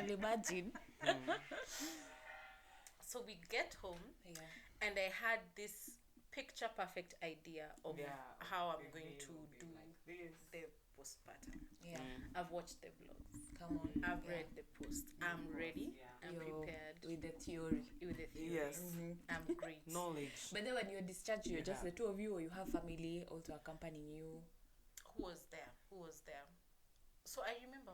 can imagine. So we get home, and I had this picture perfect idea of how I'm going to do the postpartum. Yeah. I've watched the vlogs. Come on. I've read the post. I'm ready. I'm prepared with the theory. Yes. I'm great. Knowledge. But then when you're discharged, you're just the two of you, or you have family also accompanying you. Who was there? So I remember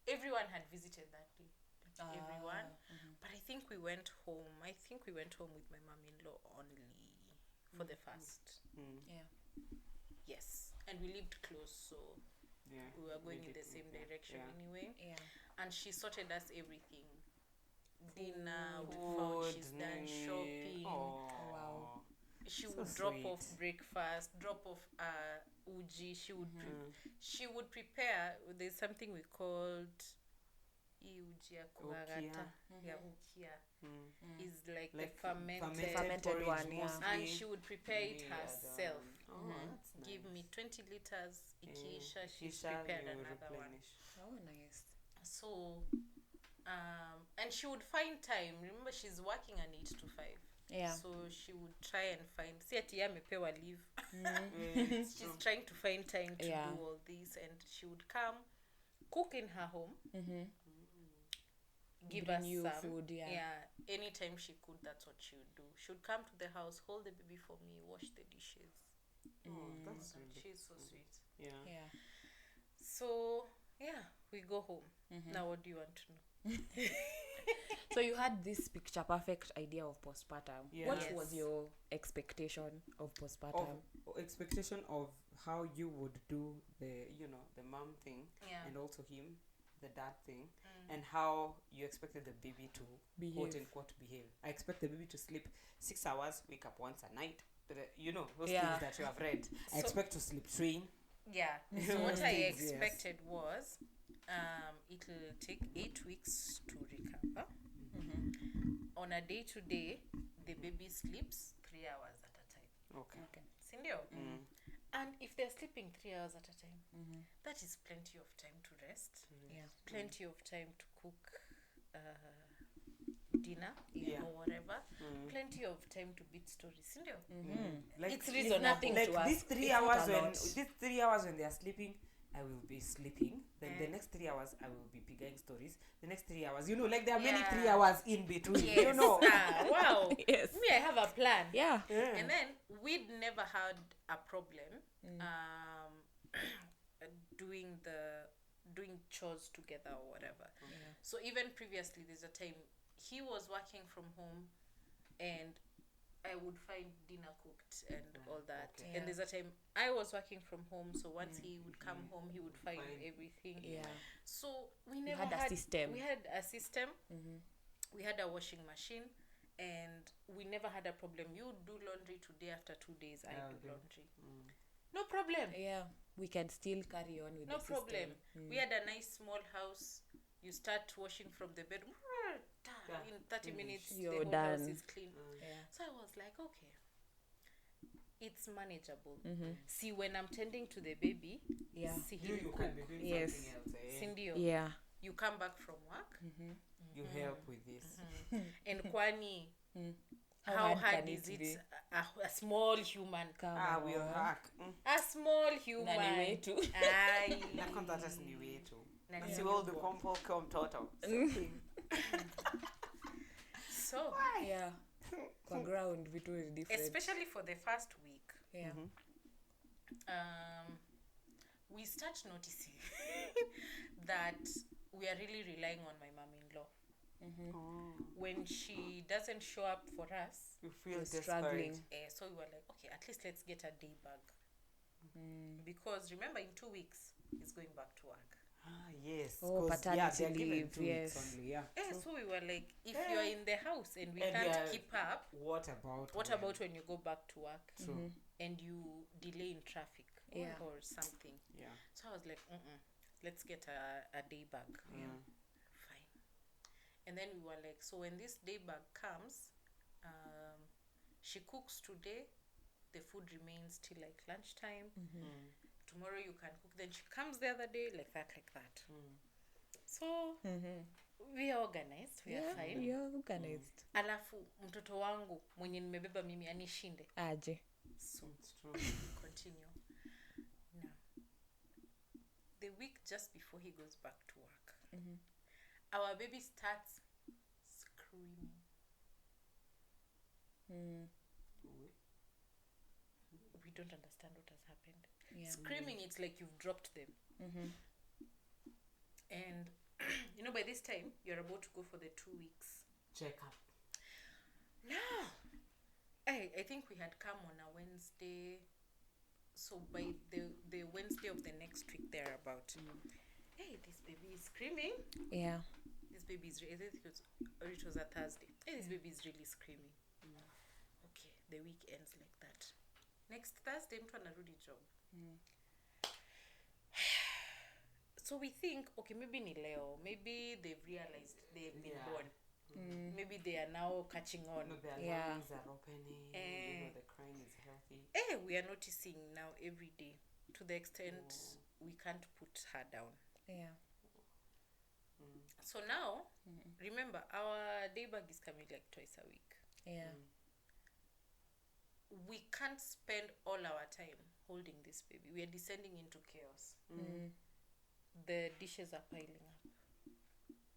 everyone had visited that day. Everyone. But I think we went home. With my mom-in-law only for the first. Yeah. Yes. And we lived close, so we were going in the same direction anyway. Yeah. And she sorted us everything. Dinner, we found she's done shopping. Oh, wow. She would drop off breakfast, drop off uji. She would prepare. There's something we called uji akuagata. Yeah, ukia. Is like the fermented one, and she would prepare it herself. That's Give me 20 liters. Ikisha, she's Kisha, prepared you another one. replenish. Oh, nice. So, and she would find time. Remember, she's working an 8 to 5. Yeah. So she would try and find. See, ati amepewa leave. She's trying to find time to do all this, and she would come, cook in her home, give Bring us you some food. Yeah. Anytime she could, that's what she would do. She would come to the house, hold the baby for me, wash the dishes. That's really She's so sweet. Yeah. So we go home. Now, what do you want to know? So you had this picture perfect idea of postpartum. Yes. What was your expectation of postpartum? Expectation of how you would do the mom thing, and also him, the dad thing, and how you expected the baby to quote unquote behave. I expect the baby to sleep 6 hours, wake up once a night. Those things that you have read. I expect to sleep train. Yeah. So what I expected was, it'll take 8 weeks to recover. On a day-to-day, the baby sleeps 3 hours at a time. Okay. Sindio? And if they're sleeping 3 hours at a time, that is plenty of time to rest. Yeah. Plenty of time to cook dinner or whatever. Plenty of time to beat stories. Sindio? It's reasonable. Nothing like to us. these 3 hours when they are sleeping, I will be sleeping. Then the next 3 hours I will be pigging stories. The next 3 hours, like there are many 3 hours in between. Yes. Wow. Yes. Me, I have a plan. Yeah. And then we'd never had a problem doing chores together or whatever. So even previously, there's a time he was working from home and I would find dinner cooked and all that. And there's a time I was working from home, so once he would come home, he would find everything. Yeah. So we never had a system. We had a system. We had a washing machine, and we never had a problem. You do laundry today, after 2 days, I do laundry. No problem. Yeah. We can still carry on with No the problem. system. We had a nice small house. You start washing from the bedroom. In 30 minutes, You're the whole done. house is clean. Yeah. So I was like, okay, it's manageable. See, when I'm tending to the baby, see him You cook. can be doing something else. Sindio. Yeah. You come back from work, You help with this. and kwani, How how hard hard can is it it? be? A small human. We'll hack. A small human. Na ni wetu. Aye. Na kwanza hata si ni wetu. Na ni Si wetu. wewe ukompo kwa mtoto. So, Yeah. Kwa ground vitu is different. especially for the first week, Yeah. we start noticing that we are really relying on my mom-in-law. When she doesn't show up for us, You feel You're desperate. struggling. so we were like, okay, at least let's get a day back. Because remember, in 2 weeks, he's going back to work. Yes. Oh, 'cause, paternity they're given leave, 2 weeks yes. only, yeah. So we were like, if you're in the house and we And can't keep up, What about what when? about when you go back to work True. and you delay in traffic or something? Yeah. So I was like, let's get a day back. Fine. And then we were like, so when this day back comes, she cooks today, the food remains till like lunchtime. Tomorrow you can cook. Then she comes the other day, like that. So we are organized, we are fine. We are organized. Alafu mtoto wangu mwenye nimebeba mimi anishinde Aje. so it's true. Continue now. The week just before he goes back to work, our baby starts screaming. We don't understand what has happened. Screaming, it's like you've dropped them. And by this time you're about to go for the 2 weeks checkup. No, I think we had come on a Wednesday, so by the Wednesday of the next week thereabout, hey, this baby is screaming. Yeah. This baby is I think it was a Thursday. Hey, this baby is really screaming. Okay, the week ends like that. Next Thursday mtu anarudi job. So we think, okay, maybe ni leo, maybe they've realized they've been born. Maybe they are now catching on. No, their lungs are opening. The crying is healthy. We are noticing now every day, to the extent we can't put her down. Yeah. So now, remember, our day bag is coming like twice a week. Yeah. We can't spend all our time holding this baby. We are descending into chaos. The dishes are piling up.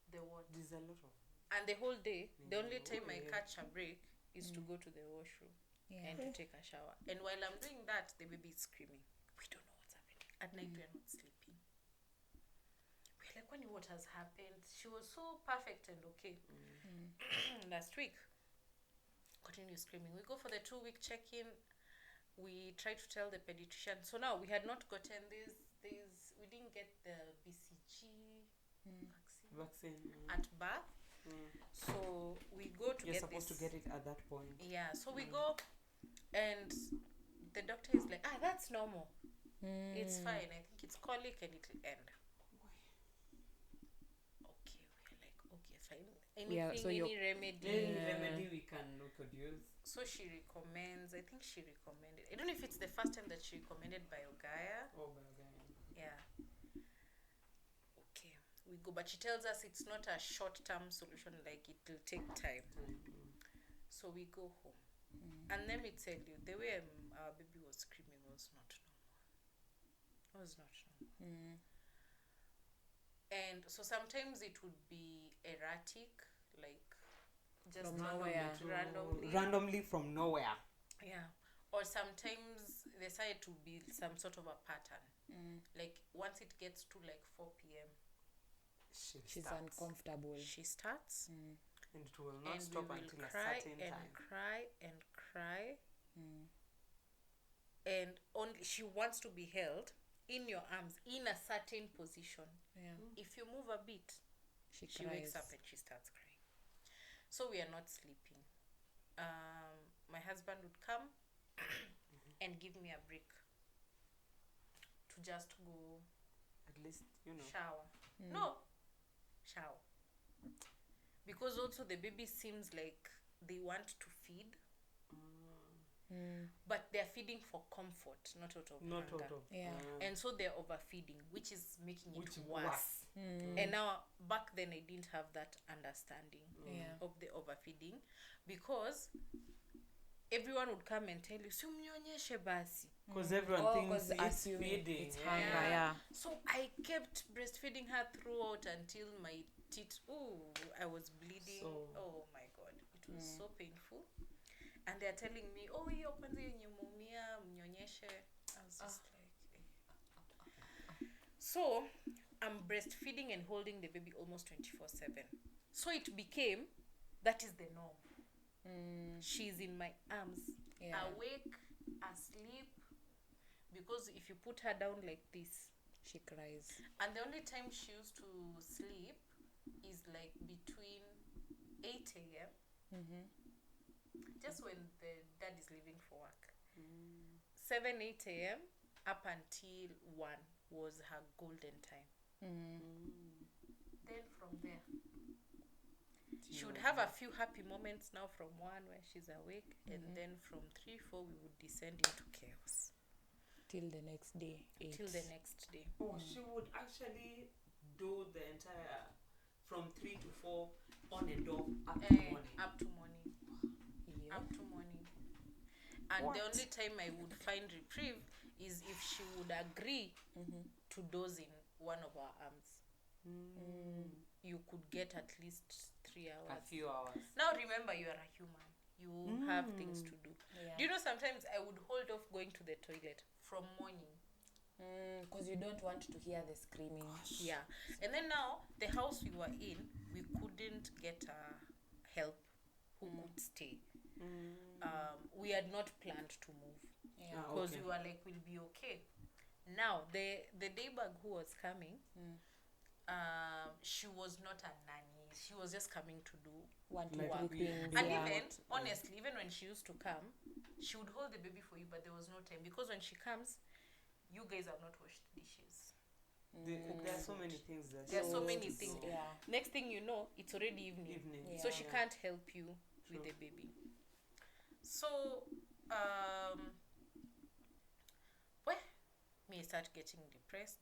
The water. There's a lot of. And the whole day, the only time I catch a break is to go to the washroom and to take a shower. And while I'm doing that, the baby is screaming. We don't know what's happening. At night, we are not sleeping. We're like, what has happened? She was so perfect and okay. Last week, continue screaming. We go for the 2-week check-in. We try to tell the pediatrician. So now we had not gotten this. We didn't get the BCG vaccine at birth. So we go to You're get supposed to get it at that point. Yeah, so we go and the doctor is like, that's normal. It's fine. I think it's colic and it'll end. Okay, we're like, okay, fine. Anything, any remedy? Any remedy we could use. So she recommends, I think she recommended, I don't know if it's the first time that she recommended Biogaya. Yeah. Okay, we go, but she tells us it's not a short-term solution, like it will take time. So we go home. And let me tell you, the way our baby was screaming was not normal. It was not normal. And so sometimes it would be erratic, like just from nowhere. Randomly from nowhere. Yeah. Or sometimes there started to be some sort of a pattern. Like once it gets to like 4 p.m. She's uncomfortable. She starts. And it will not stop until a certain time. Cry and cry. And only she wants to be held in your arms in a certain position. Yeah. If you move a bit, she wakes up and she starts crying. So we are not sleeping. My husband would come and give me a break to just go at least shower. No, shower. Because also the baby seems like they want to feed, but they're feeding for comfort, not out of hunger. And so they're overfeeding, which is making it worse. And now back then I didn't have that understanding of the overfeeding, because everyone would come and tell you, "Simnyonyeshe basi." Because everyone thinks it's feeding. It's hunger, So I kept breastfeeding her throughout until my teeth, I was bleeding. Oh my God, it was so painful. And they're telling me, hiyo kwanza yenye mumia mnyonyeshe. I was just like, So I'm breastfeeding and holding the baby almost 24/7. So it became, that is the norm. She's in my arms, awake, asleep, because if you put her down like this, she cries. And the only time she used to sleep is like between 8 a.m. Just when the dad is leaving for work. 7, 8 a.m. up until 1 was her golden time. Then from there, she would have a few happy moments now from 1 where she's awake, and then from 3, 4 we would descend into chaos. Till the next day. 8. Till the next day. She would actually do the entire from 3 to 4 on and off up to morning. Up to morning. Yeah. Up to morning. And What? the only time I would find reprieve is if she would agree to doze in one of our arms. You could get at least 3 hours. A few hours. Now remember, you are a human. You have things to do. Yeah. Do you know sometimes I would hold off going to the toilet from morning? Because you don't want to hear the screaming. Yeah. And then now, the house we were in, we couldn't get help who could stay. We had not planned to move. Yeah. Because we were like, we'll be okay. Now, the daybug who was coming, she was not a nanny. She was just coming to do Want to Like work we- things. and Yeah. even, honestly, even when she used to come, she would hold the baby for you, but there was no time. Because when she comes, you guys have not washed dishes. There are so many things that There are so she many needs to things. do. Yeah. Next thing you know, it's already evening. Yeah. So she can't help you with the baby. So, well, me start getting depressed.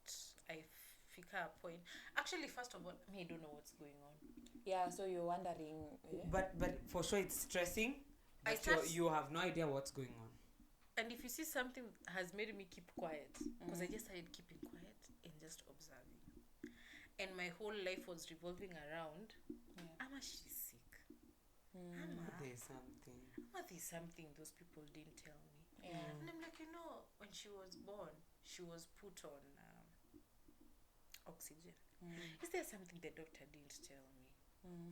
I figure a point. Actually, first of all, me don't know what's going on. Yeah, so you're wondering. But for sure it's stressing. I But start- you have no idea what's going on. And if you see something has made me keep quiet, because I just started keeping quiet and just observing. And my whole life was revolving around, Ama, she's sick. Ama, There's something. there's something those people didn't tell me. Yeah. And I'm like, when she was born, she was put on oxygen. Is there something the doctor didn't tell me?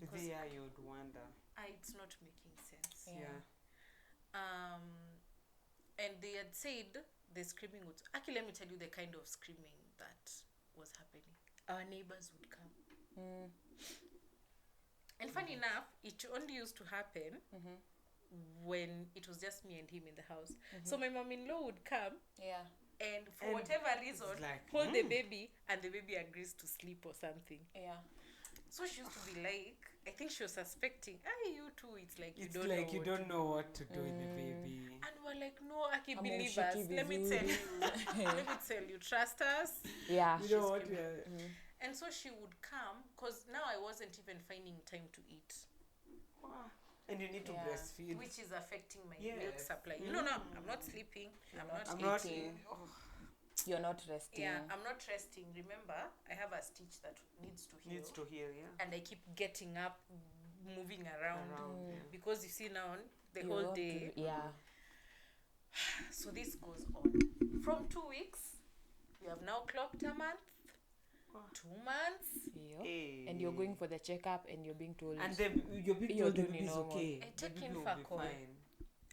There you'd wonder. It's not making sense. Yeah. And they had said the screaming would... Actually, let me tell you the kind of screaming that was happening. Our neighbors would come. And funny enough, it only used to happen when it was just me and him in the house. So my mom-in-law would come Yeah. and for And whatever reason, like, hold the baby and the baby agrees to sleep or something. Yeah. So she used to be like, I think she was suspecting, you too, it's like you It's don't like know you what don't know what to do with the baby. And we're like, no, Aki, I'm believe shaky us. Let me vizuri. tell you. Let me tell you. Trust us. Yeah. You know what? And so she would come, because now I wasn't even finding time to eat, And you need to Yeah. breastfeed. which is affecting my Yes. milk supply. No, I'm not sleeping. I'm not I'm eating. not. You're not resting. Yeah, I'm not resting. Remember, I have a stitch that needs to heal. Needs to heal, yeah. And I keep getting up, moving around. Yeah. Because you see now, the You whole have to- day. yeah. So this goes on. From 2 weeks, we have now clocked a month. 2 months. Yep. Hey. And you're going for the checkup and you're being told. And then you're being You're told the doing baby's normal. okay. I The take baby in will for be call. fine.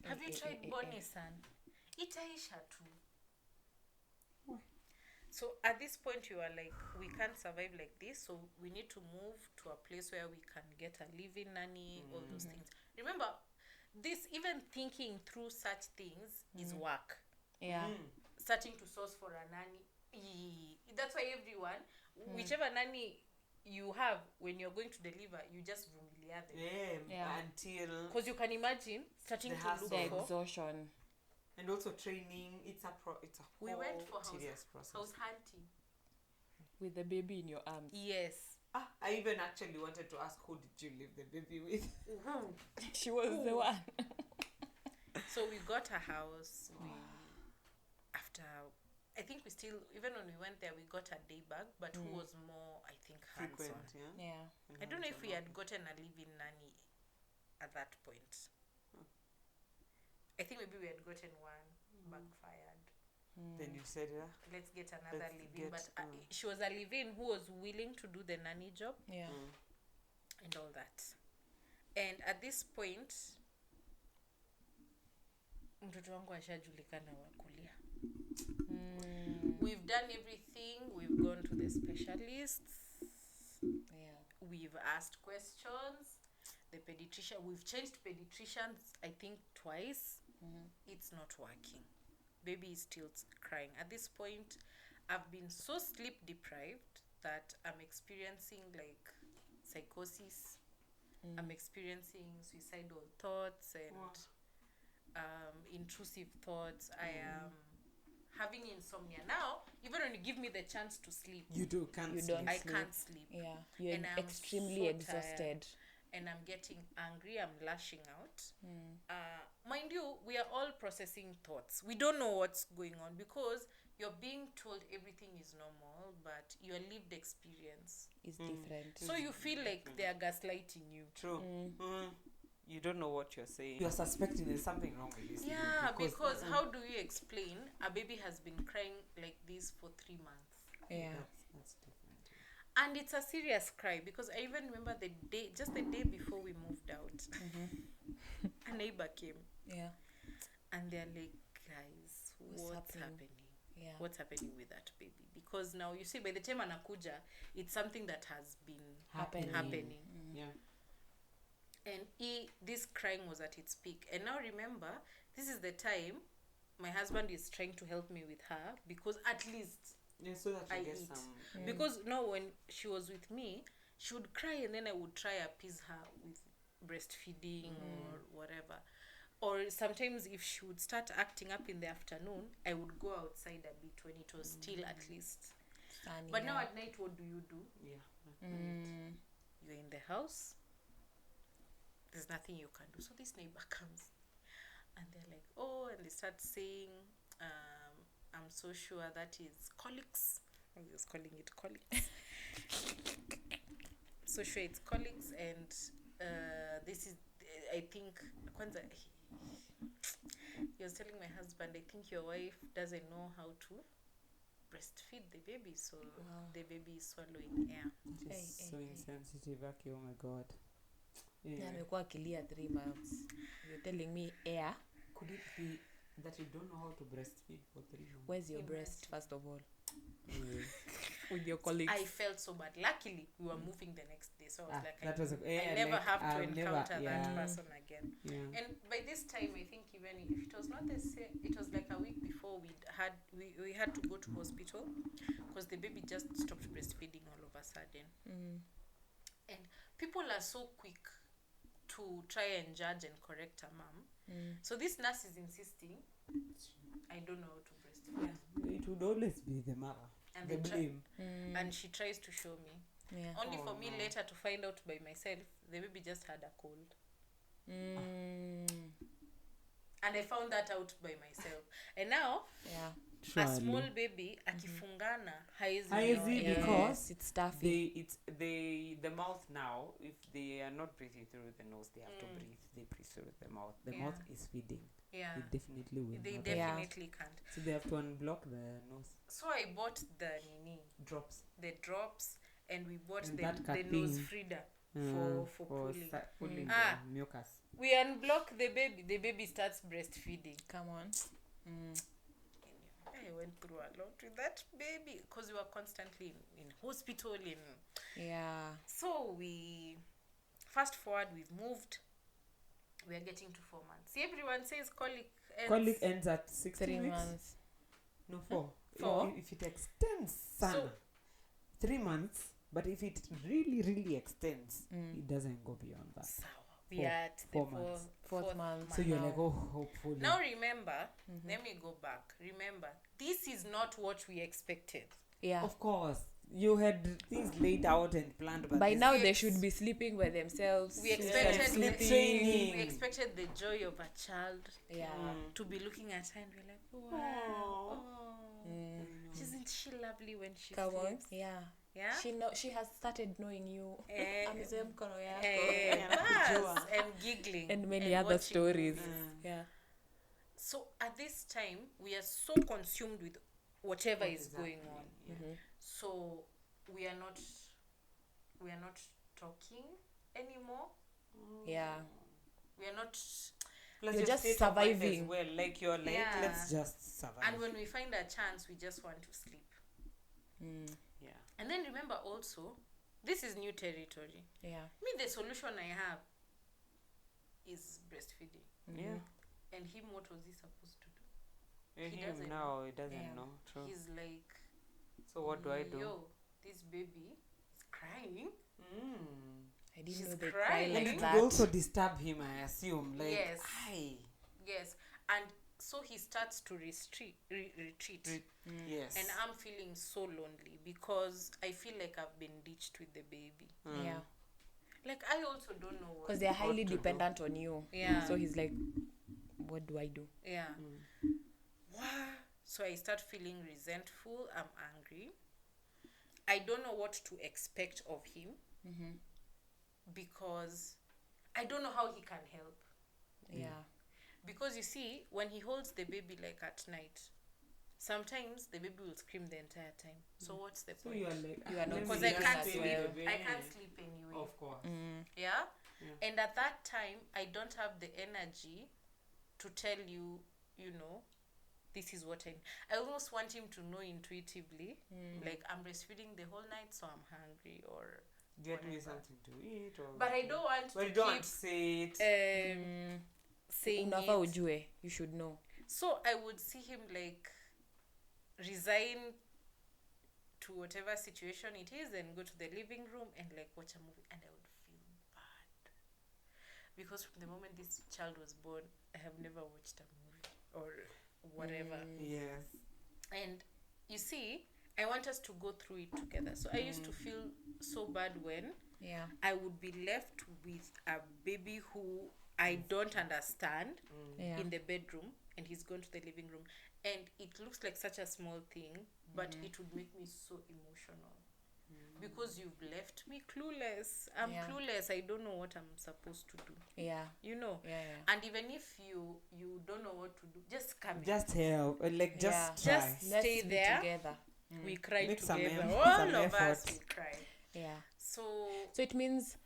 Have you tried Bonnie, son? Itaisha too. So at this point, you are like, we can't survive like this, so we need to move to a place where we can get a living nanny, all those things. Remember, this, even thinking through such things is work. Yeah. Starting to source for a nanny. That's why everyone, whichever nanny you have when you're going to deliver, you just familiar them. Yeah. Until Because you can imagine starting The to look The hassle. for exhaustion. and also training. It's a We whole went for tedious process. house hunting. With the baby in your arms. Yes. I even actually wanted to ask, who did you leave the baby with? She was the one. So we got a house. After, I think we still, even when we went there, we got a day bug, but who was more, I think, Frequent, hands-on. yeah. Yeah. I don't know if we had gotten a live-in nanny at that point. I think maybe we had gotten one, backfired. Then you said, yeah. Let's get another Let's live-in. get, But she was a live-in who was willing to do the nanny job Yeah. and all that. And at this point, mtoto wangu ashajulikana wa kulia. We've done everything. We've gone to the specialists. Yeah. We've asked questions. The pediatrician, we've changed pediatricians, I think, twice. It's not working. Baby is still crying. At this point, I've been so sleep deprived that I'm experiencing like psychosis. I'm experiencing suicidal thoughts and intrusive thoughts. I am having insomnia. Now, even when you give me the chance to sleep, You can't You sleep. don't I can't sleep. Yeah, you're And I'm extremely so exhausted. And I'm getting angry, I'm lashing out. Mind you, we are all processing thoughts. We don't know what's going on because you're being told everything is normal, but your lived experience Is different. so you feel like they are gaslighting you. True. You don't know what you're saying. You're suspecting there's something wrong with this. Yeah, because how do you explain a baby has been crying like this for 3 months? Yeah. That's different. And it's a serious cry because I even remember the day before we moved out, a neighbor came Yeah. and they're like, guys, what's happening? Yeah. What's happening with that baby? Because now you see, by the time anakuja, it's something that has been happening. Yeah. And this crying was at its peak. And now remember, this is the time my husband is trying to help me with her because at least so that I you get eat. some. Because now when she was with me, she would cry and then I would try appease her with breastfeeding or whatever. Or sometimes if she would start acting up in the afternoon, I would go outside a bit when it was still at least. Sunny, But now at night, what do? Yeah. You're in the house. There's nothing you can do. So this neighbor comes and they're like, oh, and they start saying, I'm so sure that is colics. I was calling it colics. So sure it's colics, and this is, I think, Kwanza, he was telling my husband, I think your wife doesn't know how to breastfeed the baby, so the baby is swallowing air. So insensitive, okay, oh my God. amekuwa akilia 3 months. You're telling me air? Could it be that you don't know how to breastfeed for 3 months? Where's your breast, first of all? With your colleagues. I felt so bad. Luckily, we were moving the next day, so I was like, I never like, have to encounter that yeah. person again. Yeah. And by this time, I think even if it was not the same, it was like a week before we had to go to hospital because the baby just stopped breastfeeding all of a sudden. And people are so quick to try and judge and correct a mom. So this nurse is insisting, I don't know how to breastfeed. Yeah. It would always be the mother. And the blame. And she tries to show me. Yeah. Only for me later to find out by myself, the baby just had a cold. And I found that out by myself. And now, a small baby, akifungana, haezi because it's stuffy. The mouth now, if they are not breathing through the nose, they have to breathe. They breathe through the mouth. The mouth is feeding. Yeah. They definitely will. They definitely can't. So they have to unblock the nose. So I bought the drops, and we bought the nose feeder for pulling. Pulling the mucus. We unblock the baby. The baby starts breastfeeding. Come on. I went through a lot with that baby because we were constantly in hospital. So we fast forward. We've moved. We are getting to 4 months. See, everyone says colic ends at 3 months. No, 4. 4. If it extends, so 3 months. But if it really, really extends, it doesn't go beyond that. We are at the 4th month. So you're like, oh, hopefully. Now remember, let me go back. Remember, this is not what we expected. Yeah. Of course. You had things laid out and planned. But by now they should be sleeping by themselves. We expected training. We expected the joy of a child. To be looking at her and we're like, wow. Isn't she lovely when she sleeps? Yeah. Yeah. She has started knowing you. And giggling and many other stories. Yeah. So at this time we are so consumed with whatever is going on. So we are not talking anymore. Yeah. We are not. You're just surviving. Well, like you're like, let's just survive. And when we find a chance, we just want to sleep. Yeah. And then remember also, this is new territory. Yeah. The solution I have is breastfeeding. Yeah. And him, what was he supposed to do? He doesn't know. True. He's like, so what do I do? Yo, this baby is crying. I didn't know they cry like and it that. would also disturb him, I assume. Like, yes. And so he starts to retreat. Yes. And I'm feeling so lonely because I feel like I've been ditched with the baby. Yeah. Like, I also don't know what. Because they're highly What to dependent on you. Yeah. So he's like, what do I do? Yeah. Wow. So I start feeling resentful. I'm angry. I don't know what to expect of him because I don't know how he can help. Yeah. Because you see, when he holds the baby like at night, sometimes the baby will scream the entire time. So what's the So point? you are like, You are not Because sleeping I can't as sleep. well. I can't sleep anyway. Of course. Yeah? And at that time, I don't have the energy to tell you, you know, this is what I almost want him to know intuitively. Like, I'm breastfeeding the whole night, so I'm hungry, or Get me whatever. something to eat. Or But I don't want But to you don't keep want to say it. saying Unafaa it. ujue. You should know. So I would see him like resign to whatever situation it is and go to the living room and like watch a movie, and I would feel bad because from the moment this child was born, I have never watched a movie or whatever. Yes. And you see, I want us to go through it together. So I used to feel so bad when I would be left with a baby who I don't understand in the bedroom, and he's gone to the living room, and it looks like such a small thing, but it would make me so emotional because you've left me clueless. I'm clueless. I don't know what I'm supposed to do. You know. And even if you don't know what to do, just come. Just help. Like just try. Just stay there together. We cry Make together. some All of effort. us we cry. So it means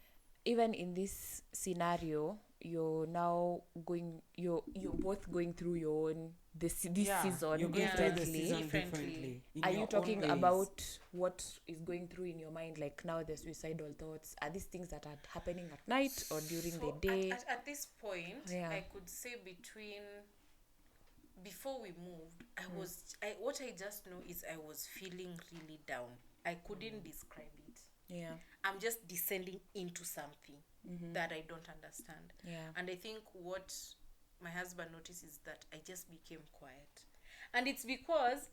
even in this scenario, you're now going. You're both going through your own this season You're going through the differently. season differently. Are you your talking own ways. about what is going through in your mind, like now the suicidal thoughts? Are these things that are happening at night or during the day? At this point, I could say before we moved, what I just know is I was feeling really down. I couldn't describe it. I'm just descending into something that I don't understand. And I think what my husband noticed is that I just became quiet. And it's because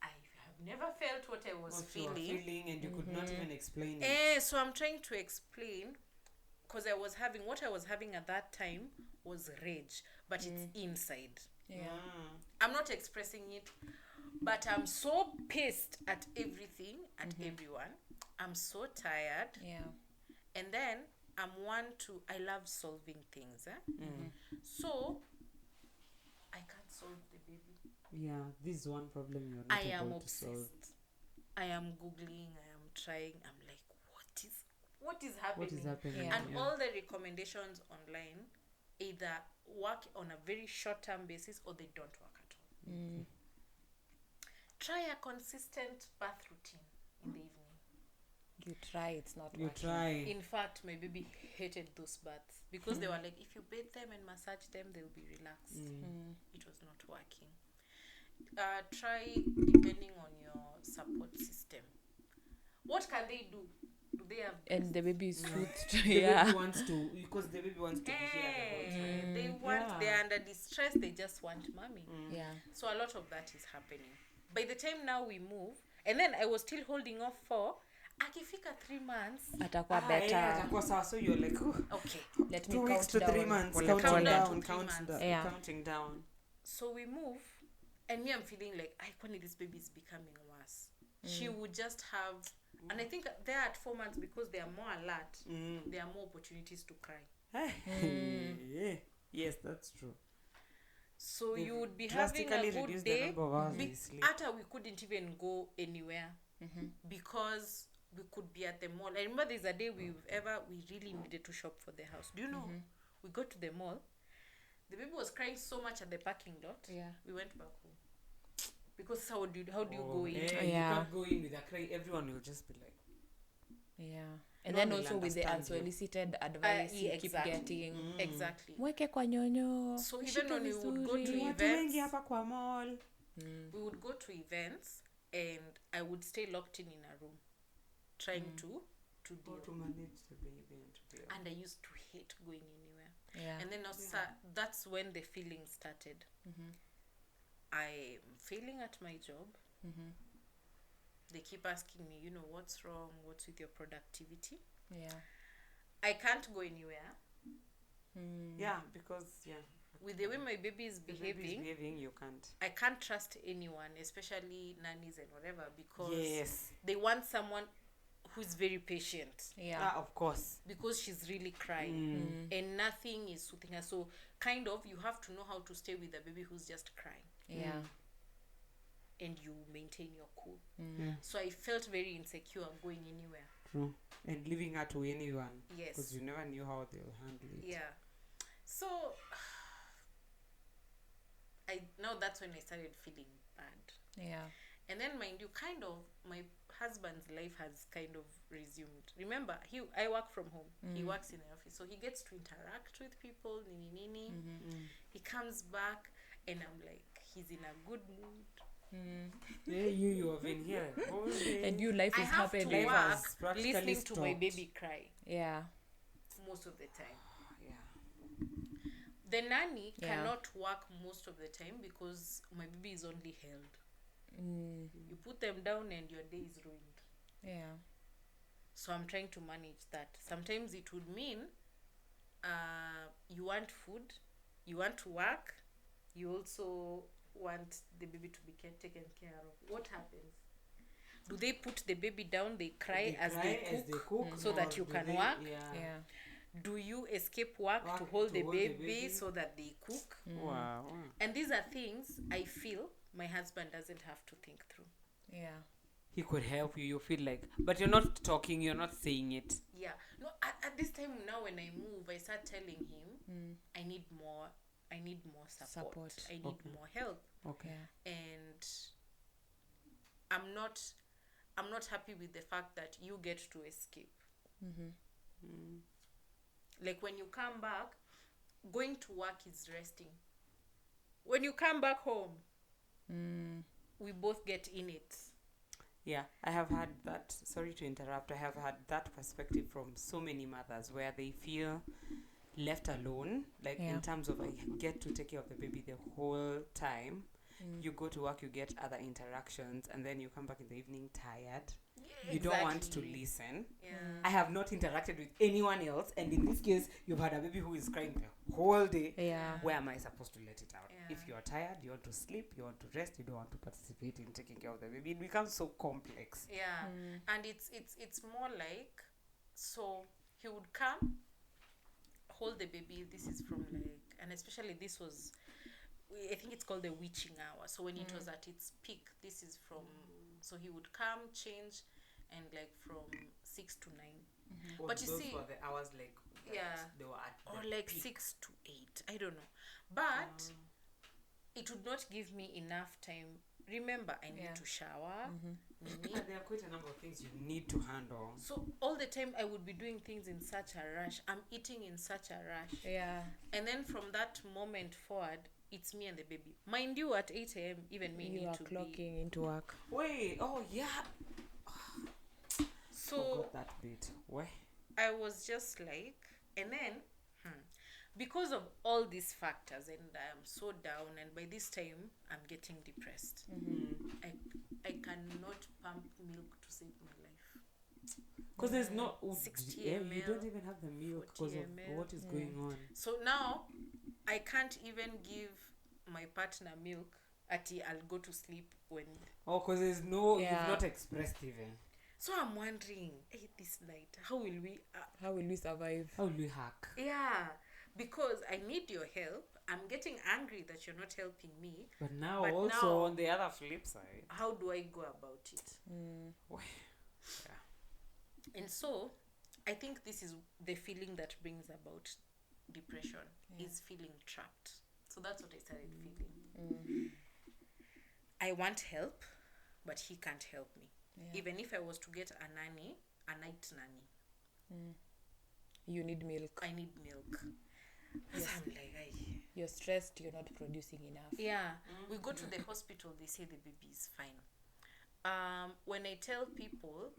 I have never felt what I was feeling. And you could not even explain it. So I'm trying to explain, because what I was having at that time was rage, but it's inside. I'm not expressing it, but I'm so pissed at everything, at everyone. I'm so tired. And then I love solving things. So I can't solve the baby. This is one problem you're not able to solve. I am Googling, I am trying. I'm like, what is happening? What is happening? And all the recommendations online either work on a very short-term basis or they don't work at all. Try a consistent bath routine in the evening. You try, it's not You working. try. In fact, my baby hated those baths because they were like, if you bathe them and massage them, they'll be relaxed. It was not working. Try depending on your support system. What can they do? Do they have And the baby is soothed. The baby wants to, because the baby wants to be here the whole time. They're under distress, they just want mommy. So a lot of that is happening. By the time now we move, and then I was still holding off for akifika 3 months Atakuwa better. Atakuwa sawa. So you're like, okay, let me 2 weeks count to 3 down. months. Counting down. So we move, and me, I'm feeling like kwani this baby is becoming worse. She would just have, and I think they're at 4 months, because they are more alert, there are more opportunities to cry. Yes, that's true. So you would be having a good day. After we couldn't even go anywhere because we could be at the mall. I remember there's a day we really needed to shop for the house. Do you know? We got to the mall. The baby was crying so much at the parking lot. We went back home. Because how do you go in? You can't go in with a cry. Everyone will just be like. And then also with the unsolicited advice you keep getting. Exactly. Mweke kwa nyonyo. So even when we would go to events, we would go to events, and I would stay locked in a room, trying to to deal. To manage the baby and to deal. And I used to hate going anywhere. Yeah. And then that's when the feeling started. I'm failing at my job. They keep asking me, what's wrong? What's with your productivity? Yeah. I can't go anywhere. Yeah, because with the way my baby is behaving, you can't. I can't trust anyone, especially nannies and whatever, because they want someone who's very patient. Yeah. Of course. Because she's really crying and nothing is soothing her. So kind of you have to know how to stay with a baby who's just crying. Yeah. And you maintain your cool. So I felt very insecure going anywhere. True. And leaving her to anyone. Yes. Because you never knew how they'll handle it. Yeah. So now that's when I started feeling bad. Yeah. And then mind you, kind of my husband's life has kind of resumed. Remember, I work from home. He works in the office, so he gets to interact with people. He comes back and I'm like, he's in a good mood. Yeah, you have been here. And you life is happening. I have to work listening to my baby cry. Yeah. Most of the time. The nanny cannot work most of the time because my baby is only held. You put them down and your day is ruined. Yeah. So I'm trying to manage that. Sometimes it would mean you want food, you want to work, you also want the baby to be taken care of. What happens? Do they put the baby down, they cry as they cook so that you can work? Yeah. Do you escape work to hold the baby so that they cook? Wow. And these are things I feel my husband doesn't have to think through. Yeah. He could help you. You feel like, but you're not talking. You're not saying it. Yeah. No. At this time now, when I move, I start telling him, I need more support. I need more help. Okay. And I'm not happy with the fact that you get to escape. Like when you come back, going to work is resting. When you come back home, we both get in it. Yeah, I have had that. Sorry to interrupt. I have had that perspective from so many mothers where they feel left alone. Like in terms of I get to take care of the baby the whole time. You go to work, you get other interactions, and then you come back in the evening tired. Yeah, you don't want to listen. Yeah. I have not interacted with anyone else, and in this case, you've had a baby who is crying the whole day. Yeah. Where am I supposed to let it out? Yeah. If you are tired, you want to sleep, you want to rest, you don't want to participate in taking care of the baby. It becomes so complex. Yeah. And it's more like, so he would come, hold the baby. This is from like, and especially this was, I think it's called the witching hour. So when it was at its peak, this is from, so he would come, change, and like from 6 to 9. But you see, were the hours like they were at or like peak. 6 to 8, I don't know. But it would not give me enough time. Remember, I need to shower. There are quite a number of things you need to handle. So all the time I would be doing things in such a rush. I'm eating in such a rush. Yeah. And then from that moment forward, it's me and the baby. Mind you, at 8 a.m., even me need to be clocking into work. Wait, yeah. So forgot that bit. Where? I was just like, and then because of all these factors, and I am so down, and by this time I'm getting depressed. I cannot pump milk to save my life. Because there's no 60 you ml, don't even have the milk because of what is going on. So now I can't even give my partner milk until I'll go to sleep when. Oh, because there's no, you've not expressed even. So I'm wondering, hey, this night, how will we survive? How will we hack? Yeah, because I need your help. I'm getting angry that you're not helping me. But now also on the other flip side, how do I go about it? And so I think this is the feeling that brings about depression, is feeling trapped. So that's what I started feeling. I want help, but he can't help me. Even if I was to get a night nanny, you need milk. I need milk. Yes. I'm like, you're stressed, you're not producing enough. Yeah. We go to the hospital, they say the baby is fine. when I tell people,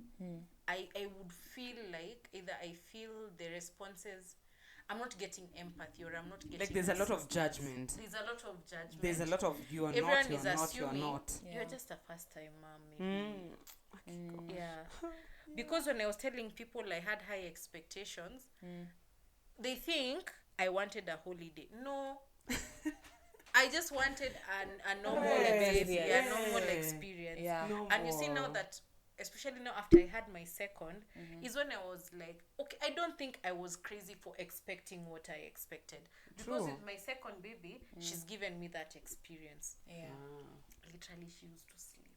I would feel like either I feel the responses, I'm not getting empathy, or I'm not getting, like there's a lot of judgment. There's a lot of judgment. There's a lot of you are Everyone not, you is are not, you are assuming not. you're just a first time mom, maybe. Yeah. Because when I was telling people I had high expectations, they think I wanted a holiday. No. I just wanted a normal experience. Yeah, normal experience. Yeah. No And you more. see now that, especially now after I had my second, is when I was like, okay, I don't think I was crazy for expecting what I expected. Because True. with my second baby, she's given me that experience. Yeah. Literally, she used to sleep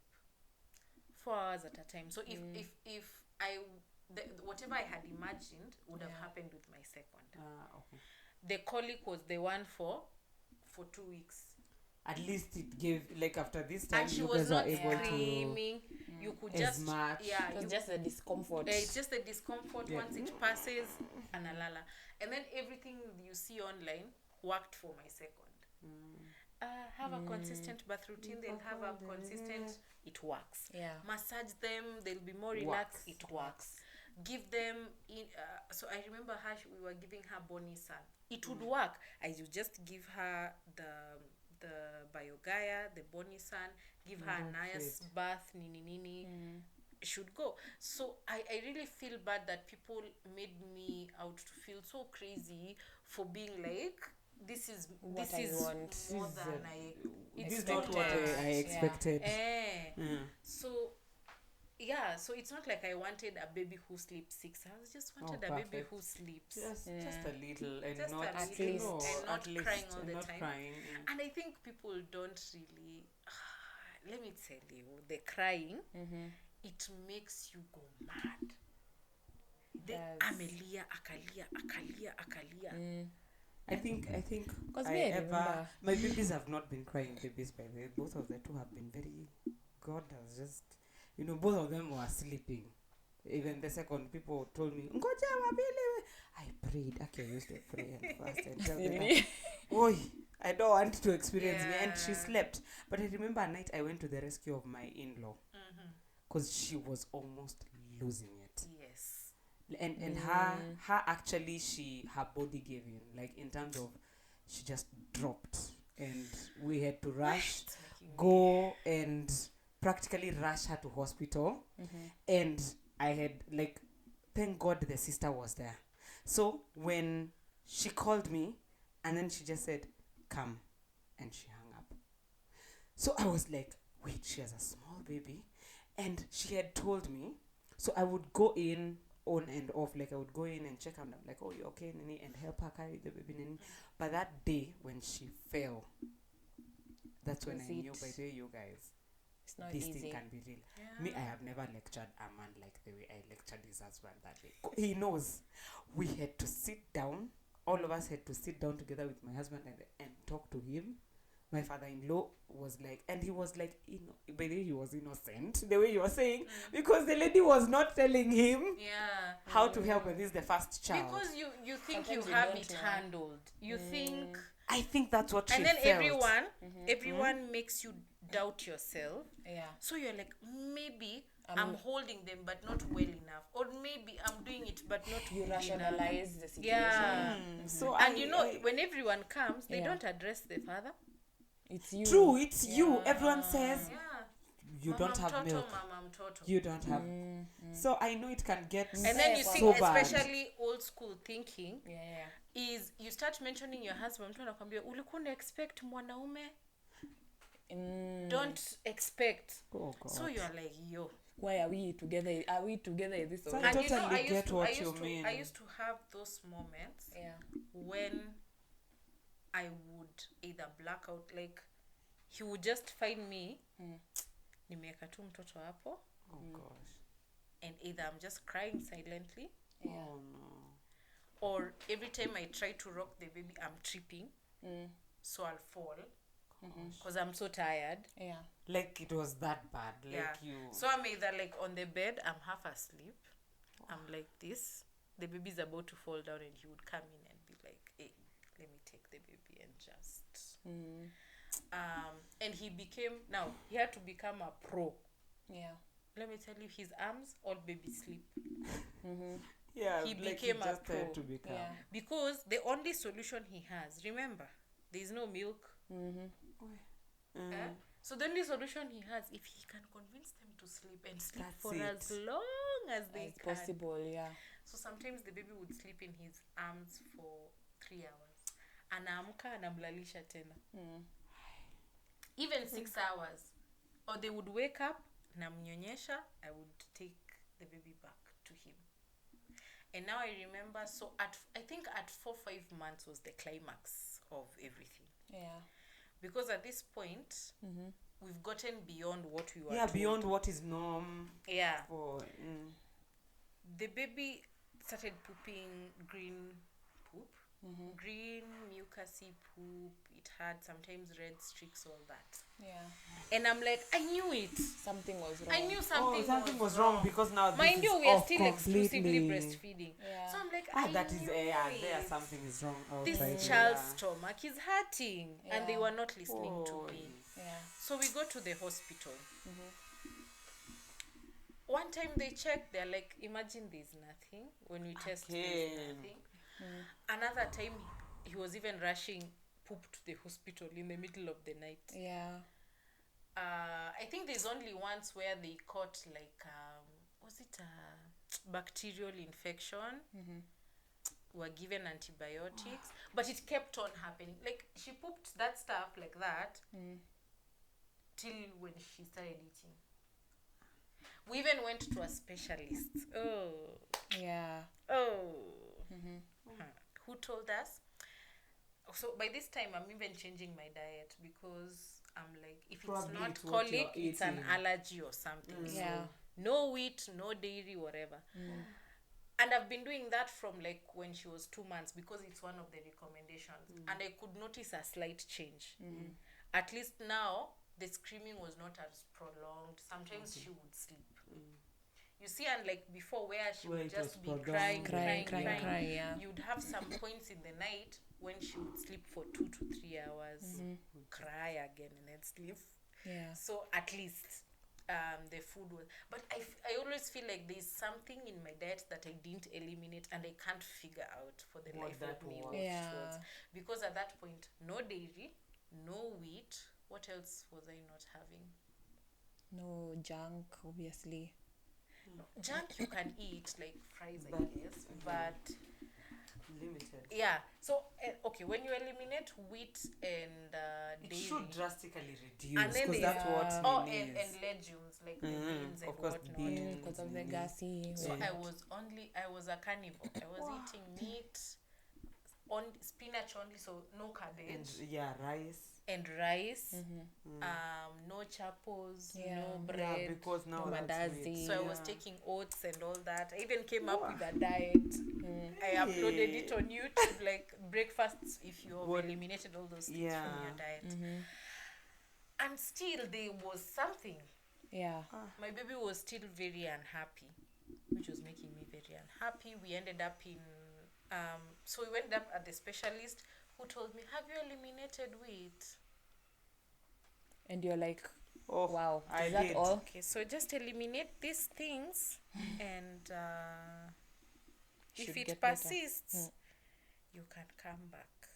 4 hours at a time. So if I whatever I had imagined would have happened with my second. Okay. The colic was the one for 2 weeks. At least it gave, like, after this time, And she you was guys were not able screaming. You could as just much. yeah. It was You, just the discomfort. it's just the discomfort. Yeah. Once it passes, and alala. And then everything you see online worked for my second. Have a consistent birth routine. They'll have a consistent. It works. Yeah. Massage them. They'll be more relaxed. It works. Give them in. So I remember her. We were giving her Bonnie Sun. It would work. As you just give her the Biogaya, the Bonnie Sun. Give her a nice bath. Nini. Should go. So I really feel bad that people made me out to feel so crazy for being like, this is What this I is want. more This is than This is not what I expected. So yeah, so it's not like I wanted a baby who sleeps 6 hours. I just wanted a baby Perfect. who sleeps. Just a little, and Just not a At little, least. and not at least, crying all and the not time. crying. And I think people don't really. Let me tell you, the crying, it makes you go mad. The Yes. Amelia, Akalia. I think Because I me, I ever remember. my babies have not been crying babies, by the way. Both of the two have been very, God has just, both of them were sleeping. Even the second, people told me, "Ngoja wabili." I prayed. Okay, I used to pray and fast and tell them, Really? "Oi, I don't want to experience me." And she Yeah. slept. But I remember a night I went to the rescue of my in-law because she was almost losing it. Yes. And her actually, her body gave in, like, in terms of, she just dropped, and we had to rush, go and practically rush her to hospital. And I had, like, thank God the sister was there. So when she called me, and then she just said, "Come," and she hung up. So I was like, wait, she has a small baby, and she had told me. So I would go in on and off, like I would go in and check on them, like, "Oh, you okay, Nini?" and help her carry the baby, Nini. But that day when she fell, that's when Was I knew, it- by the way, you guys, It's not this easy. thing can be real. Yeah. Me, I have never lectured a man like the way I lectured his husband that day. He knows. We had to sit down. All of us had to sit down together with my husband and talk to him. My father-in-law was like, and he was like, by the way, he was innocent, the way you were saying, because the lady was not telling him Yeah. how to help, and this is the first child. Because you think Sometimes you you have don't it know. handled. You think, I think that's what she and then felt. everyone makes you doubt yourself. Yeah. So you're like, maybe I'm holding them, but not well enough, or maybe I'm doing it, but not You good enough. rationalize the situation. Yeah. So And when everyone comes, they Yeah. don't address the father. It's you. True, it's you. Everyone says Yeah. you don't have Mama milk. mtoto. You don't have. So I know it can get And then you see, so bad. especially old school thinking, Yeah. is you start mentioning your husband, mtu anakwambia ulikuwa una expect mwanaume, don't expect. Oh God. So you're like, yo. Why are we together? Are we together in this? So Or I And totally I get used to, what I used you to, mean. I used to have those moments yeah. when I would either black out, like he would just find me, nimeweka tu mtoto hapo, Oh gosh. and either I'm just crying silently, Yeah. Oh no. or every time I try to rock the baby, I'm tripping, so I'll fall because I'm so tired. Yeah. Like it was that bad. Like Yeah. you. So I'm either like on the bed, I'm half asleep, I'm like this, the baby's about to fall down, and he would come in and be like, "Hey, let me take the baby and just." And he had to become a pro. Yeah. Let me tell you, his arms all baby sleep. Yeah, He like became he a just pro. had to become. Yeah. Because the only solution he has, remember, there's no milk. So the only solution he has, if he can convince them to sleep and sleep That's for it. as long as they can. Possible, yeah. So sometimes the baby would sleep in his arms for 3 hours. Anaamka anamlalisha tena. Even 6 hours. Or they would wake up, namnyonyesha, I would take the baby back to him. And now I remember, so I think at 4-5 months was the climax of everything. Yeah. Because at this point, we've gotten beyond what we were Yeah, told. beyond what is norm. Yeah. For, The baby started pooping green poop. Green mucousy poop. It had sometimes red streaks, all that. Yeah. And I'm like, I knew it. Something was wrong. I knew something, was wrong because now mind this you, is we are off still completely. exclusively breastfeeding. Yeah. So I'm like, That is knew there it. something is wrong This outside. child's stomach is hurting, and they Yeah. were not listening to me. Yeah. So we go to the hospital. One time they checked, they're like, imagine there's nothing. When we test, there's nothing. Another time, he was even rushing poop to the hospital in the middle of the night. Yeah. I think there's only once where they caught like, was it a bacterial infection? Were given antibiotics, but it kept on happening. Like, she pooped that stuff like that till when she started eating. We even went to a specialist. Yeah. Who told us? So by this time, I'm even changing my diet because I'm like, if Probably it's not it's what colic, you're it's an eating. allergy or something. Yeah. So no wheat, no dairy, whatever. And I've been doing that from like when she was 2 months because it's one of the recommendations. And I could notice a slight change. At least now, the screaming was not as prolonged. Sometimes she would sleep. You see, and like before where she would it just was be prolonged. crying. Yeah. You'd have some points in the night when she would sleep for 2 to 3 hours, cry again, and then sleep. Yeah. So at least the food was, but I always feel like there's something in my diet that I didn't eliminate and I can't figure out for the What life that of me was. what it Yeah. was. Because at that point, no dairy, no wheat. What else was I not having? No junk, obviously. Junk you can eat, like fries, I But- guess, but Limited. yeah. So okay, when you eliminate wheat and It dairy, should drastically reduce And then because they- that's what oh, it and is. legumes like the beans and Of course, whatnot. beans. Because of the gassy. So Yeah. I was a carnivore. I was eating meat, on spinach only, so no cabbage And rice. and rice. No chapos, Yeah. no Yeah, bread. because now No that's mandazi. it. So I was Yeah. taking oats and all that. I even came up with a diet. I uploaded it on YouTube, like breakfasts if you have What- eliminated all those things from your Yeah. diet. And still there was something. Yeah. My baby was still very unhappy, which was making me very unhappy. We ended up in so we went up at the specialist who told me, have you eliminated wheat? And you're like, Oh, wow, I is that did. all? Okay, so just eliminate these things and if Should it get better. persists, you can come back.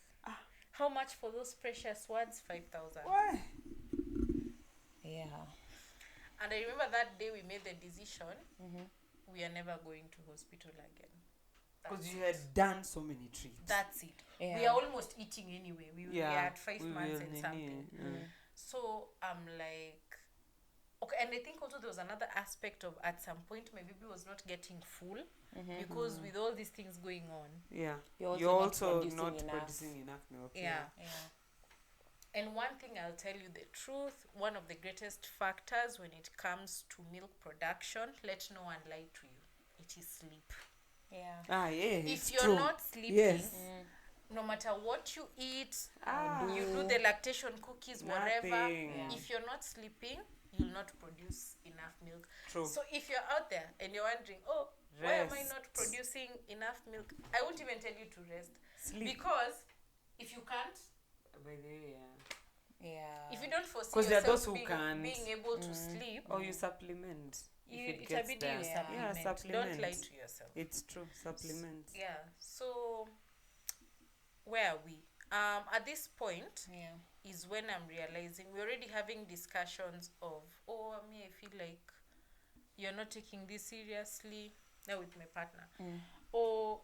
How much for those precious ones? 5,000. Why? Yeah. And I remember that day we made the decision, we are never going to hospital again. Because you had done so many treats. That's it. Yeah. We are almost eating anyway. We are at 5 we months will and nini. something. So I'm like, okay. And I think also there was another aspect of at some point my baby was not getting full because with all these things going on. Yeah. You're You're also also not not producing enough. producing enough milk. Yeah. Yeah. And one thing I'll tell you the truth, one of the greatest factors when it comes to milk production, let no one lie to you, it is sleep. Yeah. If It's you're true. not sleeping, Yes. no matter what you eat, Ah. you do the lactation cookies, whatever. Nothing. Yeah. If you're not sleeping, you'll not produce enough milk. True. So if you're out there and you're wondering, oh, why am I Rest. not producing enough milk? I won't even tell you to rest. Sleep. Because if you can't, By the way, Yeah. If you don't foresee Because there are those yourself who can't. being able to sleep, Or you supplement. If it gets itabidi there. you supplement. Yeah, supplement. Don't lie to yourself. It's true. Supplement. Yeah. So where are we? At this point is when I'm realizing we're already having discussions of, oh, me, I feel like you're not taking this seriously. Now with my partner. Or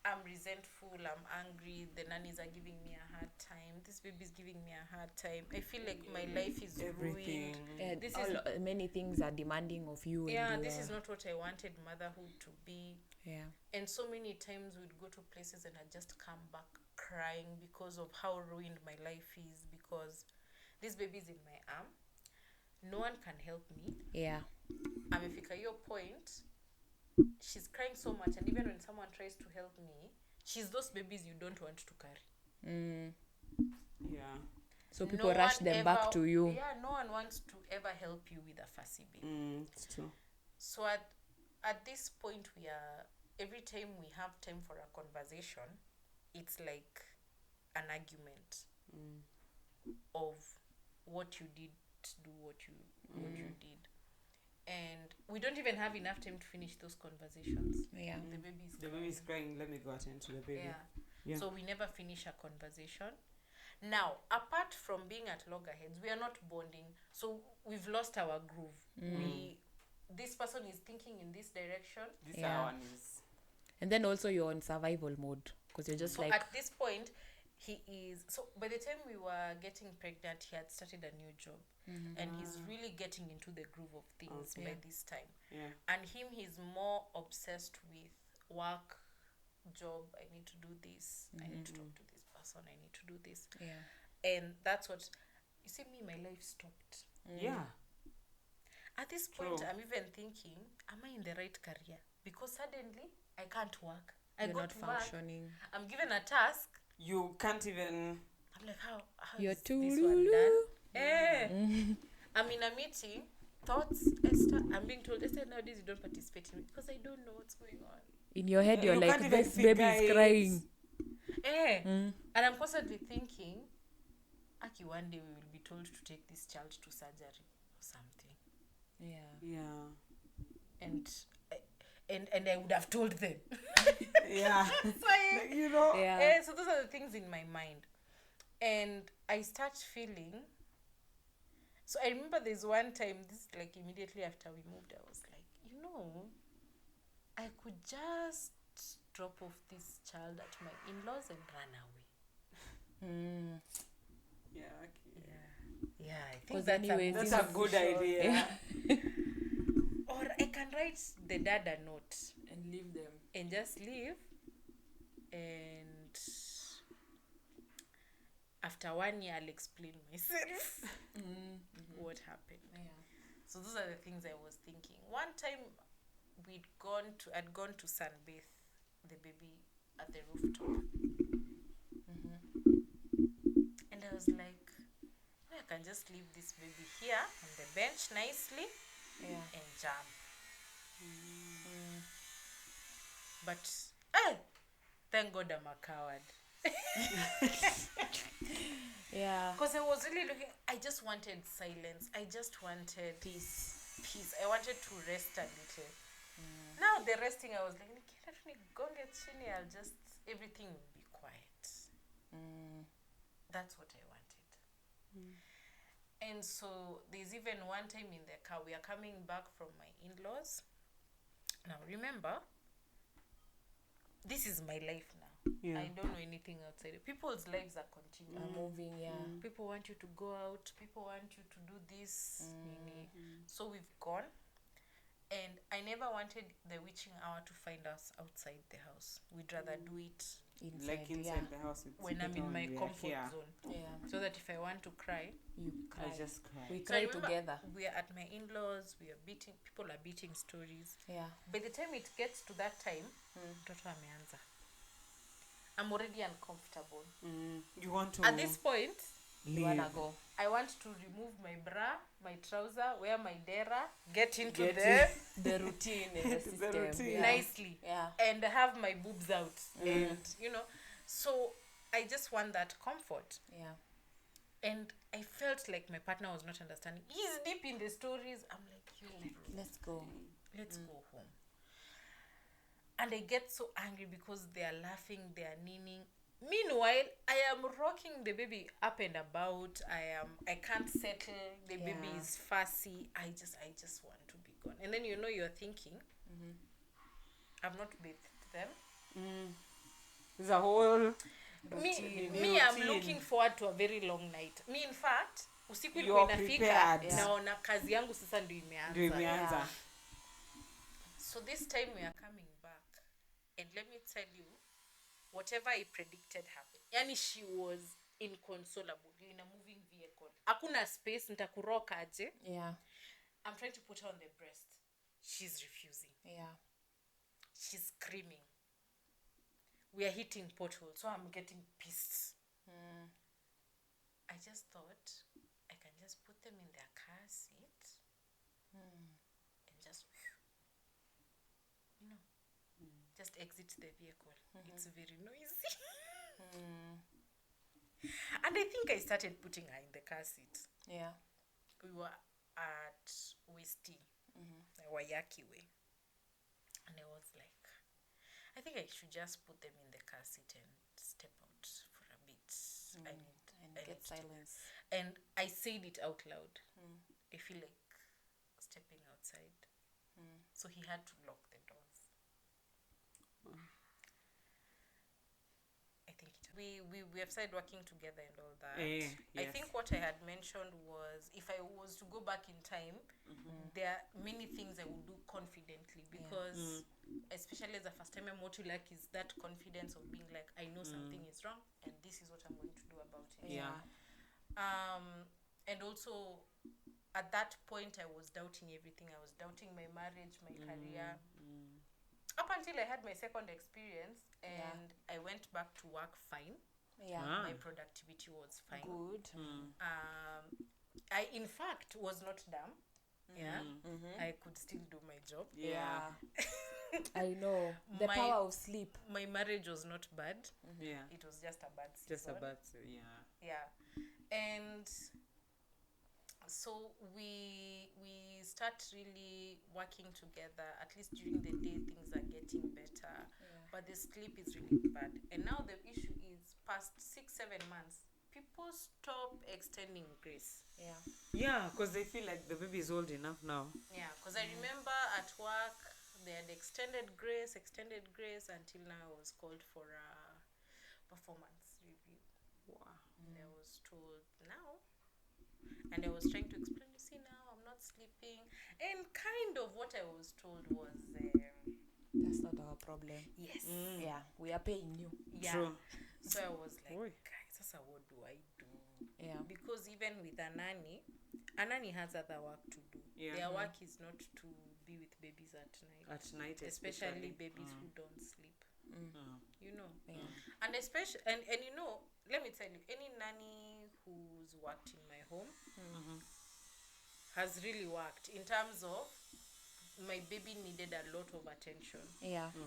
I'm resentful, I'm angry, the nannies are giving me a hard time, this baby's giving me a hard time, I feel like my life is Everything. ruined. This is many things are demanding of you. and this is not what I wanted motherhood to be. And so many times we'd go to places and I'd just come back crying because of how ruined my life is, because this baby's in my arm, no one can help me. Amefika your point, she's crying so much, and even when someone tries to help me, she's those babies you don't want to carry. So people rush them back to you. No one wants to ever help you with a fussy baby. It's true. So at this point, we are, every time we have time for a conversation, it's like an argument of what you did to do what you did. And we don't even have enough time to finish those conversations. The baby's crying. Let me go attend to the baby. So we never finish a conversation. Now, apart from being at loggerheads, we are not bonding. So we've lost our groove. This person is thinking in this direction. This one is. And then also you're on survival mode, because you're just so like. At this point, he is. So by the time we were getting pregnant, he had started a new job. And he's really getting into the groove of things by this time. And he's more obsessed with work, job. I need to do this. I need to talk to this person. I need to do this. And that's what, you see, my life stopped. At this point, I'm even thinking, am I in the right career? Because suddenly, I can't work. I got to functioning. Work. I'm given a task. You can't even. I'm like, how you're is this one done? I'm in a meeting. Thoughts, Esther. I'm being told, Esther, nowadays you don't participate in it because I don't know what's going on. In your head, you're like, this baby is crying. And I'm constantly thinking, Aki, one day we will be told to take this child to surgery or something. And I would have told them. So, you know. So those are the things in my mind. And I start feeling. So I remember there's one time, this like immediately after we moved, I was like, I could just drop off this child at my in-laws and run away. I think that's a good idea. Or I can write the dad a note and leave them, and just leave. And after 1 year, I'll explain myself what happened. So those are the things I was thinking. One time, I'd gone to sunbathe the baby at the rooftop, and I was like, I can just leave this baby here on the bench nicely and jump. But thank God I'm a coward. Because I was really looking, I just wanted silence. I just wanted peace. I wanted to rest a little. Now the resting, I was like, let me go get chini. Everything will be quiet. That's what I wanted. And so there's even one time in the car, we are coming back from my in-laws. Now remember, this is my life now. I don't know anything outside. People's lives are continuing. Moving, People want you to go out. People want you to do this. So we've gone. And I never wanted the witching hour to find us outside the house. We'd rather do it inside the house. When I'm in my comfort zone. So that if I want to cry, you cry. I just cry. We cry together. We are at my in-laws. People are beating stories. By the time it gets to that time, mtoto ameanza. I'm already uncomfortable. You want to. At this point, you wanna go. I want to remove my bra, my trouser, wear my dera, get into the routine in the system. Nicely. And have my boobs out. And, so I just want that comfort. And I felt like my partner was not understanding. He's deep in the stories. I'm like, let's go. Let's go home. And I get so angry because they are laughing, they are kneeling. Meanwhile, I am rocking the baby up and about. I can't settle. The baby is fussy. I just want to be gone. And then you're thinking, I've not bathed them. There's a whole me I'm looking forward to a very long night. Me in fact, usiku You're ilikuwa inafika prepared. naona kazi yangu sasa ndio imeanza. imeanza. So this time we are coming back, and let me tell you, whatever I predicted happened. Yani she was inconsolable. You're in a moving vehicle. Hakuna space, nitakuroka aje. Yeah. I'm trying to put her on the breast. She's refusing. Yeah. She's screaming. We are hitting potholes, so I'm getting pissed. I just thought I can just put them in their car seat and just, just exit the vehicle. It's very noisy. And I think I started putting her in the car seat. Yeah. We were at Westy, Wayaki way. And I was like, I think I should just put them in the car seat and step out for a bit. And get silence. And I said it out loud. I feel like stepping outside. So he had to lock the doors. I think we have started working together and all that. Yes. I think what I had mentioned was, if I was to go back in time, there are many things I would do confidently, because especially as a first timer, what you like is that confidence of being like, I know something is wrong and this is what I'm going to do about it. And also at that point I was doubting everything. I was doubting my marriage, my career, up until I had my second experience, and I went back to work fine. My productivity was fine. Good. I in fact was not dumb. I could still do my job. I know the power of sleep. My marriage was not bad. It was just a bad season. Just a bad, And so we start really working together. At least during the day things are getting better, but the sleep is really bad. And now the issue is, past 6-7 months, people stop extending grace. because they feel like the baby is old enough now. Because I remember at work they had extended grace until now I was called for a performance review. And I was told now, and I was trying to explain, you see, now I'm not sleeping, and kind of what I was told was that's not our problem. Yes. We are paying you. True. So I was like, guys, what do I do? Because even with a nanny has other work to do. Their work is not to be with babies at night, especially babies who don't sleep. And especially and let me tell you, any nanny who's worked in my home has really worked, in terms of my baby needed a lot of attention.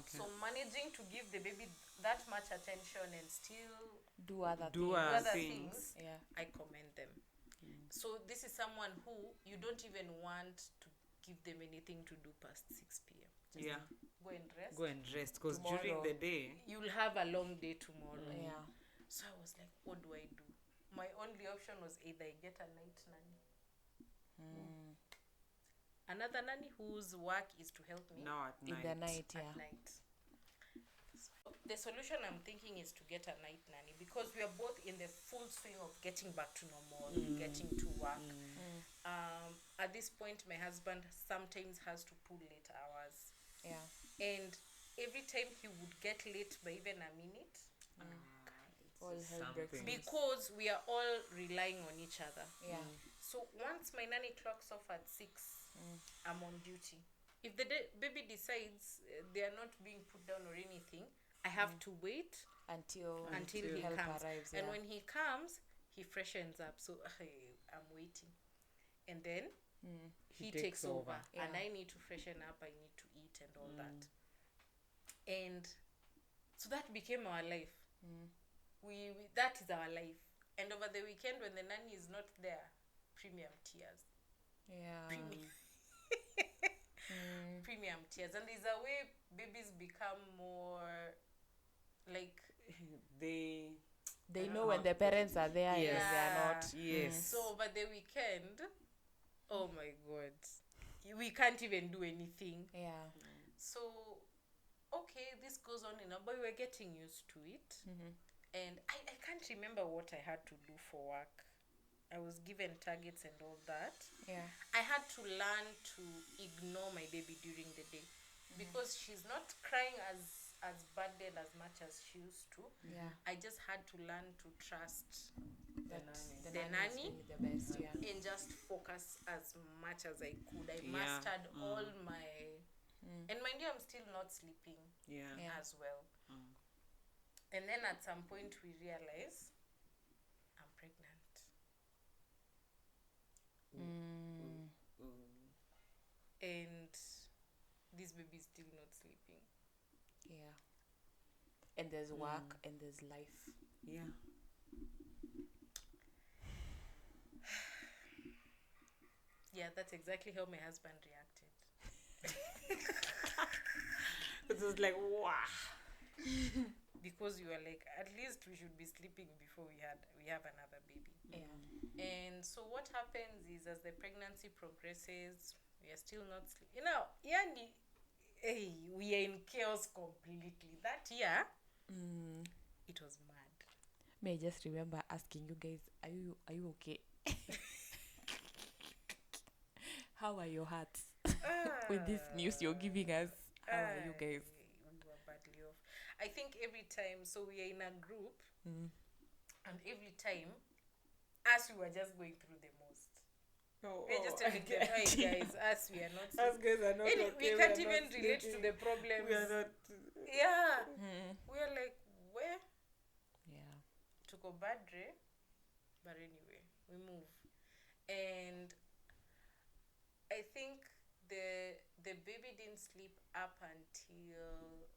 So managing to give the baby that much attention and still do other things, I commend them. So this is someone who you don't even want to give them anything to do past 6 p.m. Just go and rest, because during the day you'll have a long day tomorrow. So I was like, what do I do? My only option was either I get a night nanny, another nanny whose work is to help me now at night. In the night. At night. So the solution I'm thinking is to get a night nanny, because we are both in the full swing of getting back to normal, getting to work. At this point, my husband sometimes has to pull late hours. And every time he would get late by even a minute, because we are all relying on each other. So once my nanny clocks off at 6, I'm on duty. If the baby decides they are not being put down or anything, I have to wait until he comes. Arrives, and when he comes, he freshens up. So I'm waiting, and then he takes over, and I need to freshen up. I need to eat and all that. And so that became our life. We that is our life. And over the weekend, when the nanny is not there, premium tears. Yeah. Premium tears. And there's a way babies become more like they know when the parents are there and when they are not. Yes. So over the weekend, oh my god, we can't even do anything. Yeah. So okay, this goes on and on, but we were getting used to it. And I can't remember what I had to do for work. I was given targets and all that. Yeah. I had to learn to ignore my baby during the day because she's not crying as badly as much as she used to. Yeah. I just had to learn to trust The nanny is the best. Yeah. and just focus as much as I could. I mastered all my and mind you, I'm still not sleeping as well. And then at some point we realize I'm pregnant. And this baby is still not sleeping. Yeah. And there's work and there's life. Yeah. Yeah, that's exactly how my husband reacted. It was like, wow. Because you were like, at least we should be sleeping before we have another baby. Yeah. And so what happens is, as the pregnancy progresses, we are still not sleeping. You know, yani, we are in chaos completely. That year, it was mad. May I just remember asking you guys, are you okay? How are your hearts with this news you're giving us? How are you guys? We were badly off. I think every time, so we are in a group, and every time, us, we were just going through the most. We're just telling them, hey guys, us, we are not. Us guys are not okay. We can't even relate to the problems. We are not. Yeah. We are like, where? Yeah. To go badre. But anyway, we move. And I think the baby didn't sleep up until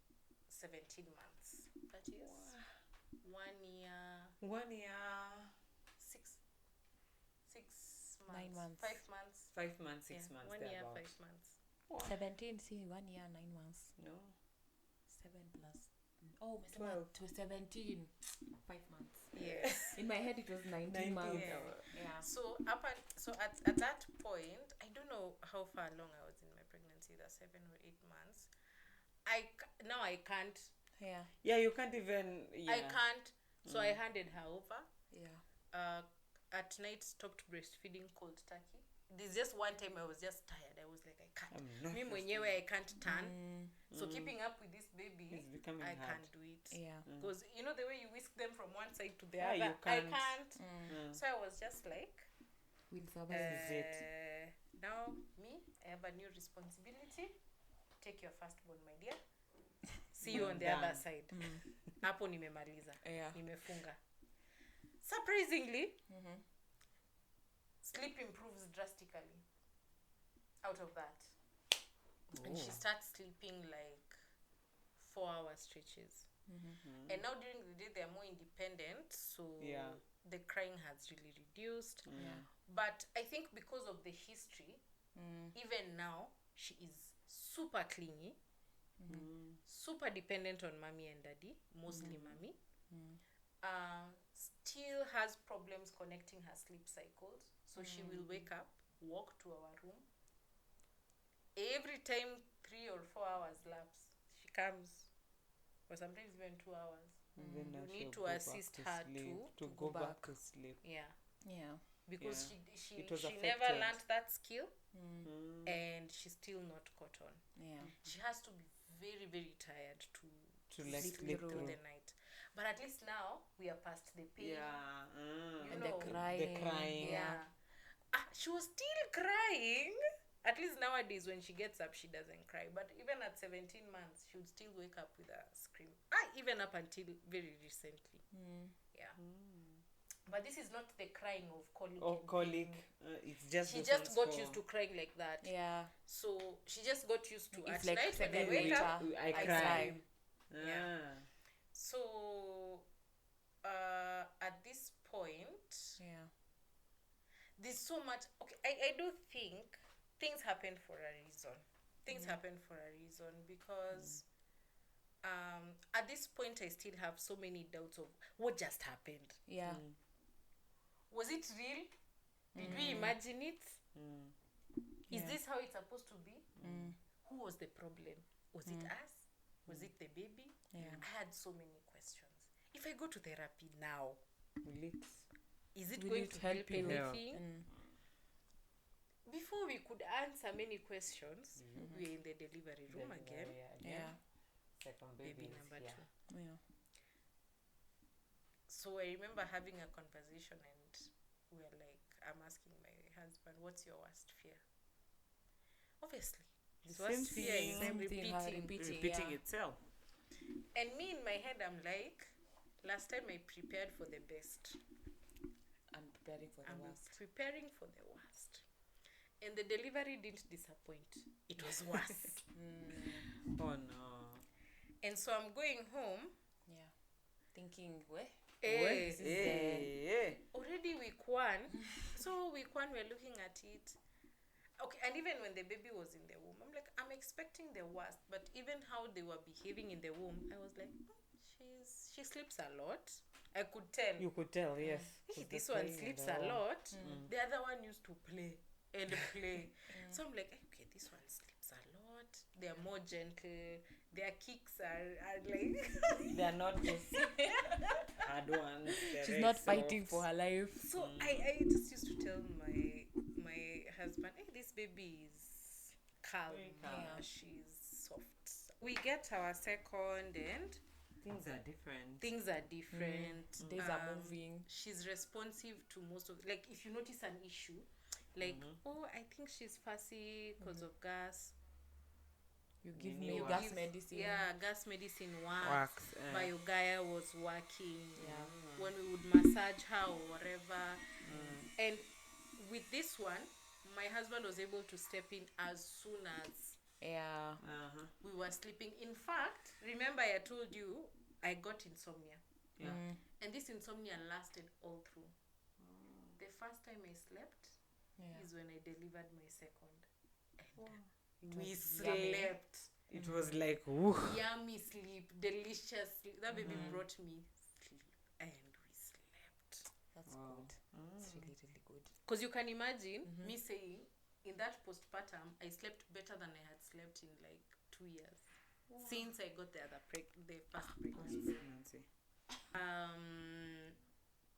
17 months. That is 1 year. 1 year. 6 months. 9 months. 5 months. 5 months, 6 months. 1 year, about. 5 months. 17, see, 1 year, 9 months. No. 7 plus. Oh, 12 to 17. 5 months. Yes. In my head, it was 19 months. Yeah. So at that point, I don't know how far along I was in my pregnancy, either 7 or 8 months. I can't. Yeah. Yeah, you can't even. Yeah. I can't. So I handed her over. Yeah. At night, stopped breastfeeding cold turkey. There's just one time I was just tired. I was like, I can't. Me mwenyewe, I can't turn. So keeping up with this baby, I can't do it. Yeah. Because you know the way you whisk them from one side to the Yeah, other, you can't. I can't. So I was just like, We'll survive. now me, I have a new responsibility. Take your firstborn, my dear. See you on the other side. Hapo nimemaliza. Yeah. Nimefunga. Surprisingly, sleep improves drastically out of that. And she starts sleeping like 4-hour stretches. And now during the day, they're more independent. So the crying has really reduced. But I think because of the history, even now, she is super clingy. Super dependent on mommy and daddy, mostly mommy. Still has problems connecting her sleep cycles. So she will wake up, walk to our room. Every time 3 or 4 hours lapse, she comes, or sometimes even 2 hours. You need to assist her to go back to sleep. Yeah. Because she never learned that skill, and she's still not caught on. Yeah. She has to be very, very tired to sleep through the night. But at least now we are past the pain. And the crying. Yeah. She was still crying. At least nowadays when she gets up, she doesn't cry. But even at 17 months, she would still wake up with a scream. Even up until very recently. Yeah. But this is not the crying of colic. It's just she just got used to crying like that. Yeah. So she just got used to it's at like night when I wake up, I cry. Yeah. So at this point, so much. Okay, I do think things happen for a reason. Things happen for a reason because at this point I still have so many doubts of what just happened. Yeah. Was it real? Did we imagine it? Is Yeah. this how it's supposed to be? Who was the problem? Was it us? Was it the baby? Yeah. I had so many questions. If I go to therapy now, is it Will going it to help help you? anything? Before we could answer many questions, we're in the delivery room again. Yeah. Second Baby baby number is 2. Yeah. So I remember having a conversation and we're like, I'm asking my husband, what's your worst fear? Obviously, his worst fear is Same thing, repeating yeah. itself. And me in my head, I'm like, last time I prepared for the best. I'm preparing for the I'm worst. preparing for the worst. And the delivery didn't disappoint. It was worse. Oh no. And so I'm going home. Yeah. Thinking, where? This Hey. already week 1. So week 1, we're looking at it. Okay, and even when the baby was in the womb, I'm like, I'm expecting the worst. But even how they were behaving in the womb, I was like, she sleeps a lot. I could tell. You could tell, yes. Hey, this one sleeps a lot. The other one used to play and play. So I'm like, okay, this one sleeps a lot. They're more gentle. Their kicks are like They're not just hard ones. She's not fighting for her life. So I just used to tell my husband, hey, this baby is calm. calm. She's soft. We get our second and things are different. Days are moving. She's responsive to most of, like, if you notice an issue, like, oh, I think she's fussy because of gas. You give me gas medicine. Yeah, gas medicine works. Works, Biogaya was working. Yeah. When we would massage her or whatever. And with this one, my husband was able to step in as soon as we were sleeping. In fact, remember I told you I got insomnia. Yeah. And this insomnia lasted all through. The first time I slept is when I delivered my second. And we slept. It was like, woo. Yummy sleep, delicious sleep. That baby brought me sleep and we slept. That's good. It's really, really good. Because you can imagine me saying, in that postpartum, I slept better than I had slept in like 2 years. Since I got the first pregnancy.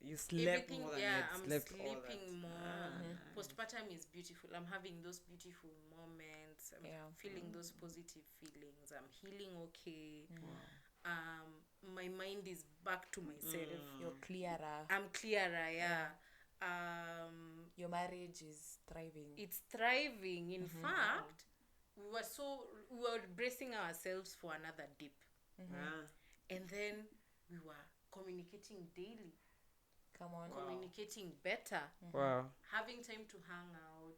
You slept everything, more than you had I'm slept sleeping all that. more. Postpartum is beautiful. I'm having those beautiful moments. I'm feeling those positive feelings. I'm healing okay. My mind is back to myself. You're clearer. I'm clearer, your marriage is thriving. It's thriving. In fact, we were bracing ourselves for another dip. And then we were communicating daily. Come on. Communicating better. Wow. Having time to hang out,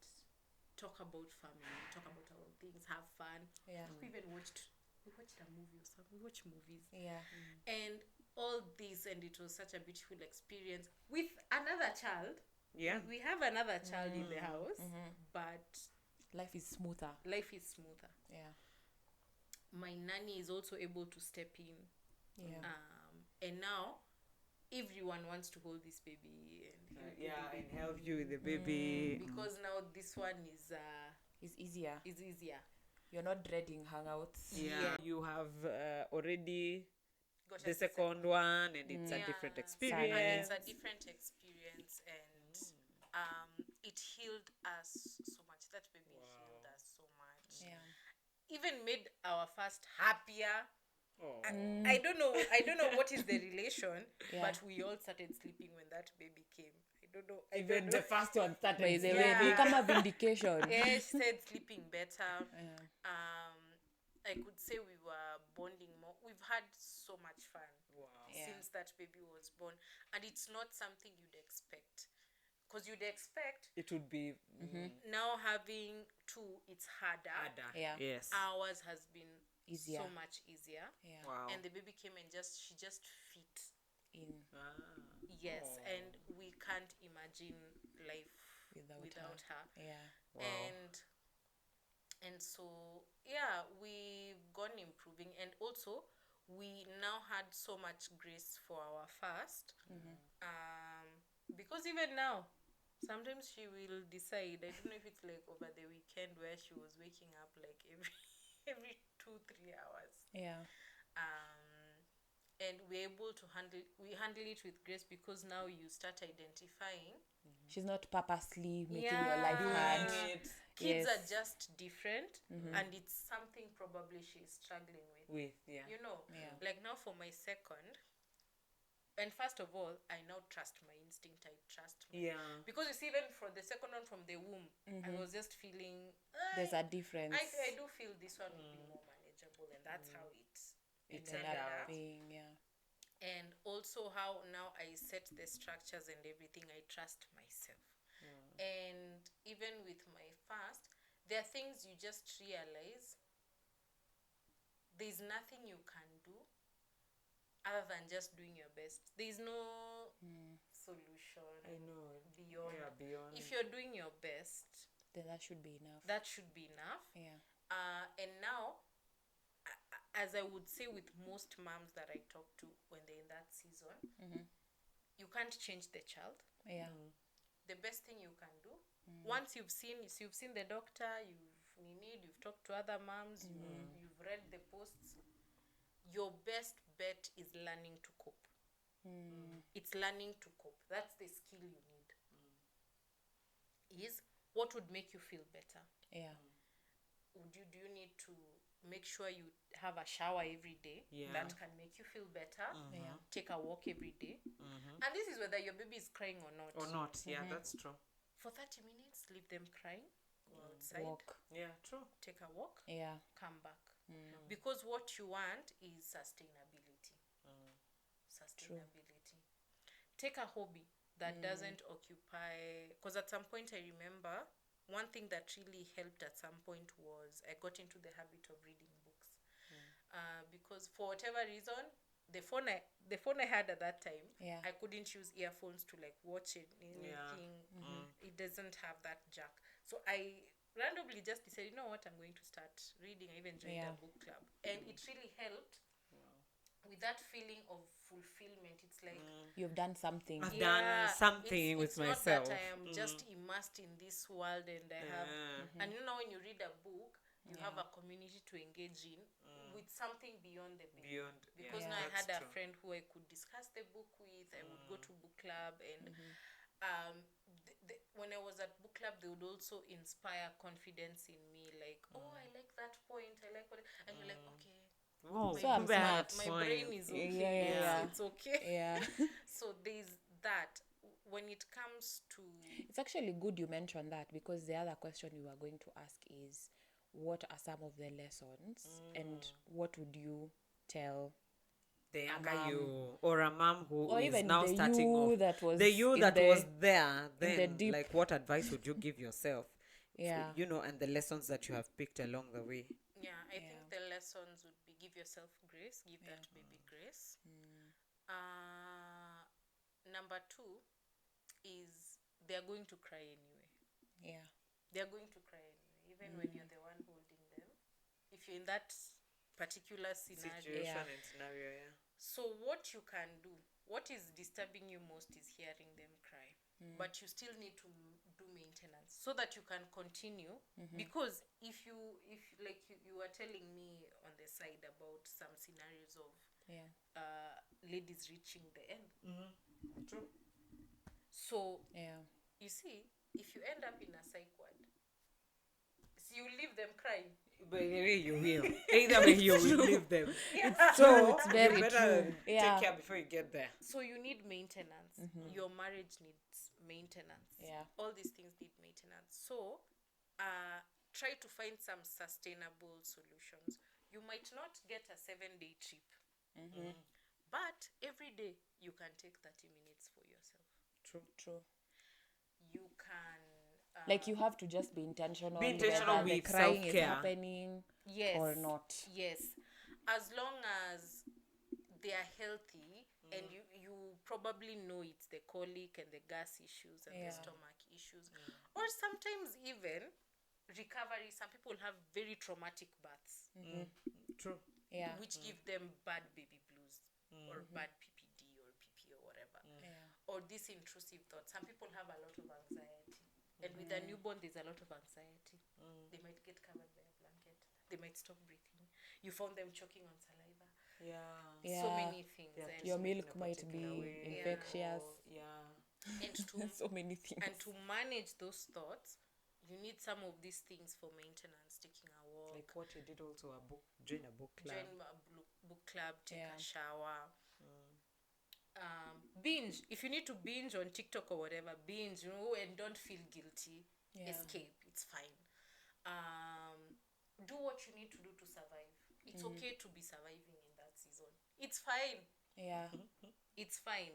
talk about family, talk about our things, have fun. Yeah. We even watched a movie or something. We watch movies. Yeah. And all this, and it was such a beautiful experience with another child. Yeah. We have another child in the house, but life is smoother. Yeah. My nanny is also able to step in. Yeah. And now everyone wants to hold this baby and help you with the baby. Because now this one is easier. You're not dreading hangouts. Yeah. You have already got the second one, and it's a different experience. And it's a different experience, and it healed us so much. That baby healed us so much. Yeah. Even made our first happier. Oh. I don't know what is the relation, but we all started sleeping when that baby came. I don't know. Even the first one started. By the way, become a vindication. Yeah, she said sleeping better. I could say we were bonding more. We've had so much fun since that baby was born, and it's not something you'd expect. Because you'd expect it would be now having 2, it's harder. Yeah. Yes. Ours has been easier. So much easier. Yeah. Wow. And the baby came and she just fit in. Yes. And we can't imagine life without her. Yeah. Wow. And so we've gone improving, and also we now had so much grace for our fast. Because even now sometimes she will decide, I don't know if it's like over the weekend, where she was waking up like every 2-3 hours. Yeah. And we're able to handle it with grace, because now you start identifying. She's not purposely making your life hard. Kids are just different, and it's something probably she's struggling with. Like now for my second, and first of all, I now trust my instinct. I trust because you see, even for the second one from the womb, I was just feeling there's a difference. I do feel this one will be more manageable, and that's how it ended up being. And also how now I set the structures and everything, I trust myself. And even with my fast, there are things you just realize there's nothing you can do other than just doing your best. There's no solution. I know. Beyond. If you're doing your best, then that should be enough. Yeah. And now, as I would say with most moms that I talk to when they're in that season, you can't change the child. Yeah. The best thing you can do, once you've seen the doctor, you've talked to other moms, you've read the posts, your best bet is learning to cope. It's learning to cope. That's the skill you need. Is what would make you feel better. Yeah. Do you need to make sure you have a shower every day? That can make you feel better. Take a walk every day. And this is whether your baby is crying or not. That's true. For 30 minutes, leave them crying, go outside, walk. True. Take a walk, come back. Because what you want is sustainability. Sustainability. Take a hobby that doesn't occupy, because at some point I remember one thing that really helped at some point was I got into the habit of reading books. Because for whatever reason, the phone I had at that time, I couldn't use earphones to like watch anything. It doesn't have that jack. So I randomly just decided, you know what, I'm going to start reading. I even joined a book club, and it really helped with that feeling of fulfillment. It's like you've done something. I've done something with myself. Not that I am just immersed in this world, and I have and you know, when you read a book, you have a community to engage in with something beyond the book. Because now I had a friend who I could discuss the book with. I would go to book club, and when I was at book club, they would also inspire confidence in me, like, I like that point, I like what, and you're like, okay, oh, so I'm smart. My brain is okay. It's okay. So there's that. When it comes to, it's actually good you mentioned that, because the other question we were going to ask is, what are some of the lessons, and what would you tell the younger you, or a mom who or is even now the starting you off, that was the you that was there then, deep. like, what advice would you give yourself? Yeah. And the lessons that you have picked along the way. I think the lessons would be: give yourself grace, give that baby grace. Number 2 is they're going to cry anyway. They're going to cry anyway, even when you're the one holding them. If you're in that particular scenario. So what you can do, what is disturbing you most is hearing them cry. But you still need to do maintenance so that you can continue. Because if like you were telling me on the side about some scenarios of ladies reaching the end. True. So you see, if you end up in a psych ward, so you leave them crying. But you will. Either way, you will leave them. So it's very you better true. take care before you get there. So you need maintenance. Your marriage needs maintenance. All these things need maintenance. So try to find some sustainable solutions. You might not get a 7-day trip. But every day you can take 30 minutes for yourself. True. You can like, you have to just be intentional. Be intentional with the crying self-care. is happening or not. Yes. As long as they are healthy and you probably know it's the colic and the gas issues and the stomach issues. Or sometimes even recovery. Some people have very traumatic births. True. Yeah. Which give them bad baby blues or bad PPD or PP or whatever. Or these intrusive thoughts. Some people have a lot of anxiety. And with a newborn, there's a lot of anxiety. They might get covered by a blanket. They might stop breathing. You found them choking on saliva. Yeah. So many things. And your milk might be infectious. And to so many things. And to manage those thoughts, you need some of these things for maintenance. Taking a walk. Like what you did also, join a book club. Book club, take a shower. Binge. If you need to binge on TikTok or whatever, binge, and don't feel guilty. Escape. It's fine. Do what you need to do to survive. It's okay to be surviving in that season. It's fine. It's fine.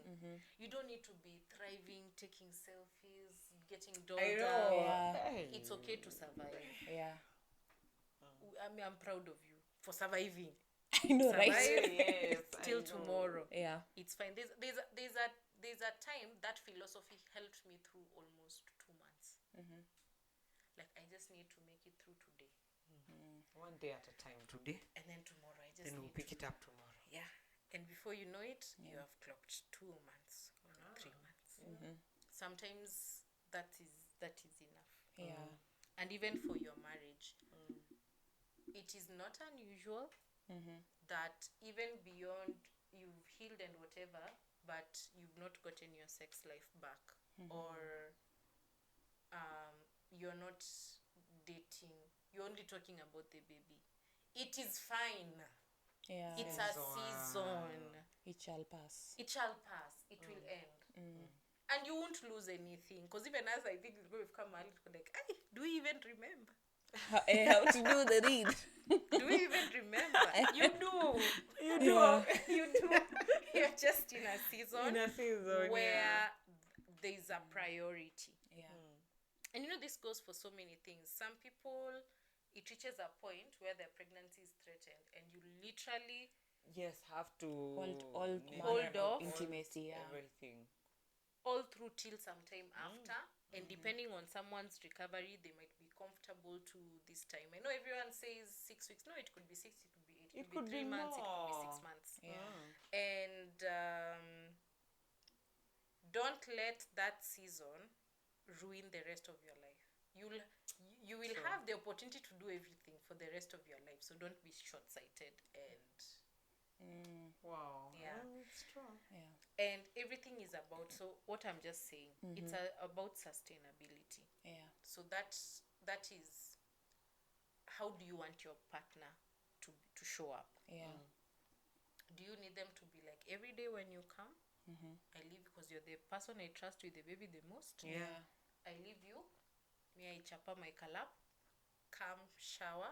You don't need to be thriving, taking selfies, getting dolled up. It's okay to survive. I mean, I'm proud of you for surviving. I know, survive, right? Till tomorrow. It's fine. There's a time that philosophy helped me through almost 2 months. Like, I just need to make it through today. One day at a time today. And then tomorrow I just then we'll pick it up tomorrow. Yeah. And before you know it, you have clocked 2 months or 3 months. Sometimes that is enough. And even for your marriage, it is not unusual that even beyond you've healed and whatever, but you've not gotten your sex life back, or you're not dating, you're only talking about the baby. It is fine. It's a season. It shall pass. It will end. And you won't lose anything. Because even as I think we've come a little like, do we even remember? How to do the read? Do we even remember? You do. You do. You're just in a season where there's a priority. And this goes for so many things. Some people, it reaches a point where their pregnancy is threatened, and you literally have to hold off intimacy, everything all through till some time after. And depending on someone's recovery, they might be comfortable to this time. I know everyone says 6 weeks. No, it could be 6, it could be 8, it could be 3 months, it could be 6 months. And don't let that season ruin the rest of your life. You will have the opportunity to do everything for the rest of your life, so don't be short-sighted. And it's true. And everything is about, so what I'm just saying, it's about sustainability. So that is, how do you want your partner to show up? Do you need them to be like every day when you come? I leave because you're the person I trust with the baby the most. I leave you. Me, I chapa my kalap, come shower,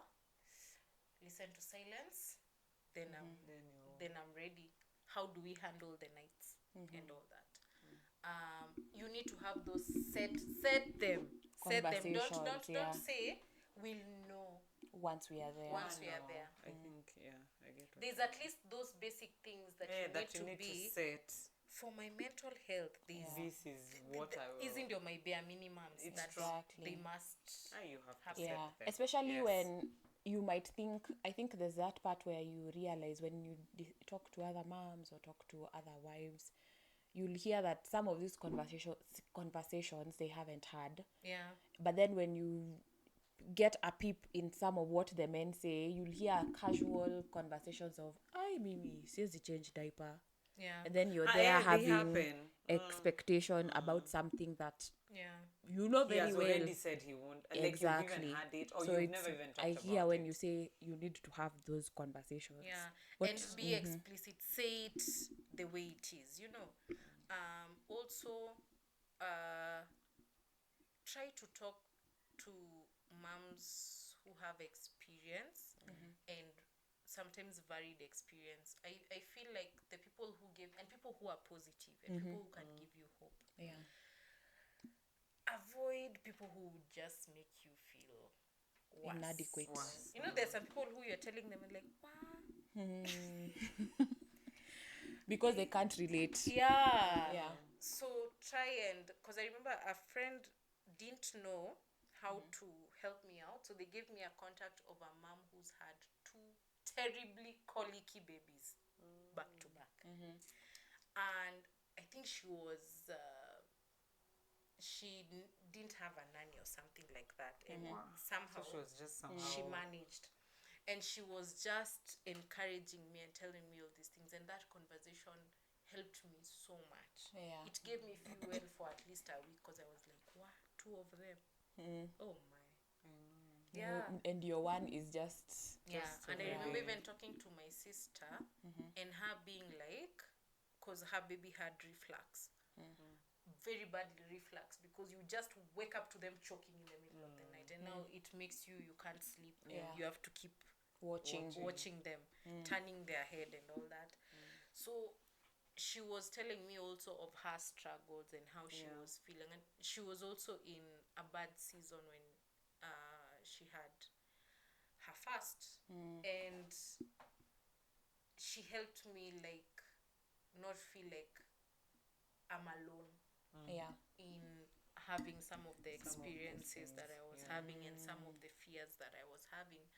listen to silence, then I'm ready. How do we handle the nights and all that? You need to have those set them. Don't say we'll know once we are there. I think I get what there's at least those basic things that you need to set. For my mental health, this is what I will. Isn't my bare minimums that they must you have to set them. Especially when you might think, I think there's that part where you realize when you talk to other moms or talk to other wives, you'll hear that some of these conversations they haven't had. But then when you get a peep in some of what the men say, you'll hear casual conversations of, Mimi, says he changed diaper. And then you're there having expectation about something that you know very well. He has already said he won't. Exactly. Like you've even had it, or so you've never even talked about it. I hear when you say you need to have those conversations. And be explicit. Say it the way it is. Also, try to talk to moms who have experience and sometimes varied experience. I feel like the people who give, and people who are positive, and people who can give you hope. Avoid people who just make you feel worse. Inadequate. There's some people who you're telling them like, what? because they can't relate. Yeah. So try and, because I remember a friend didn't know how to help me out, so they gave me a contact of a mom who's had 2 terribly colicky babies back to back, and I think she was didn't have a nanny or something like that, and somehow So she was just somehow she managed, and she was just encouraging me and telling me all these things, and that conversation helped me so much. It gave me fuel for at least a week, because I was like, what, 2 of them? Oh my. Yeah. And your one is just And I remember even talking to my sister and her being like, because her baby had reflux, very badly reflux, because you just wake up to them choking in the middle of the night, and now it makes you can't sleep. You have to keep watching them, turning their head and all that. So she was telling me also of her struggles and how she was feeling, and she was also in a bad season when she had her first, and she helped me like not feel like I'm alone in having some of the experiences that I was having, and some of the fears that I was having.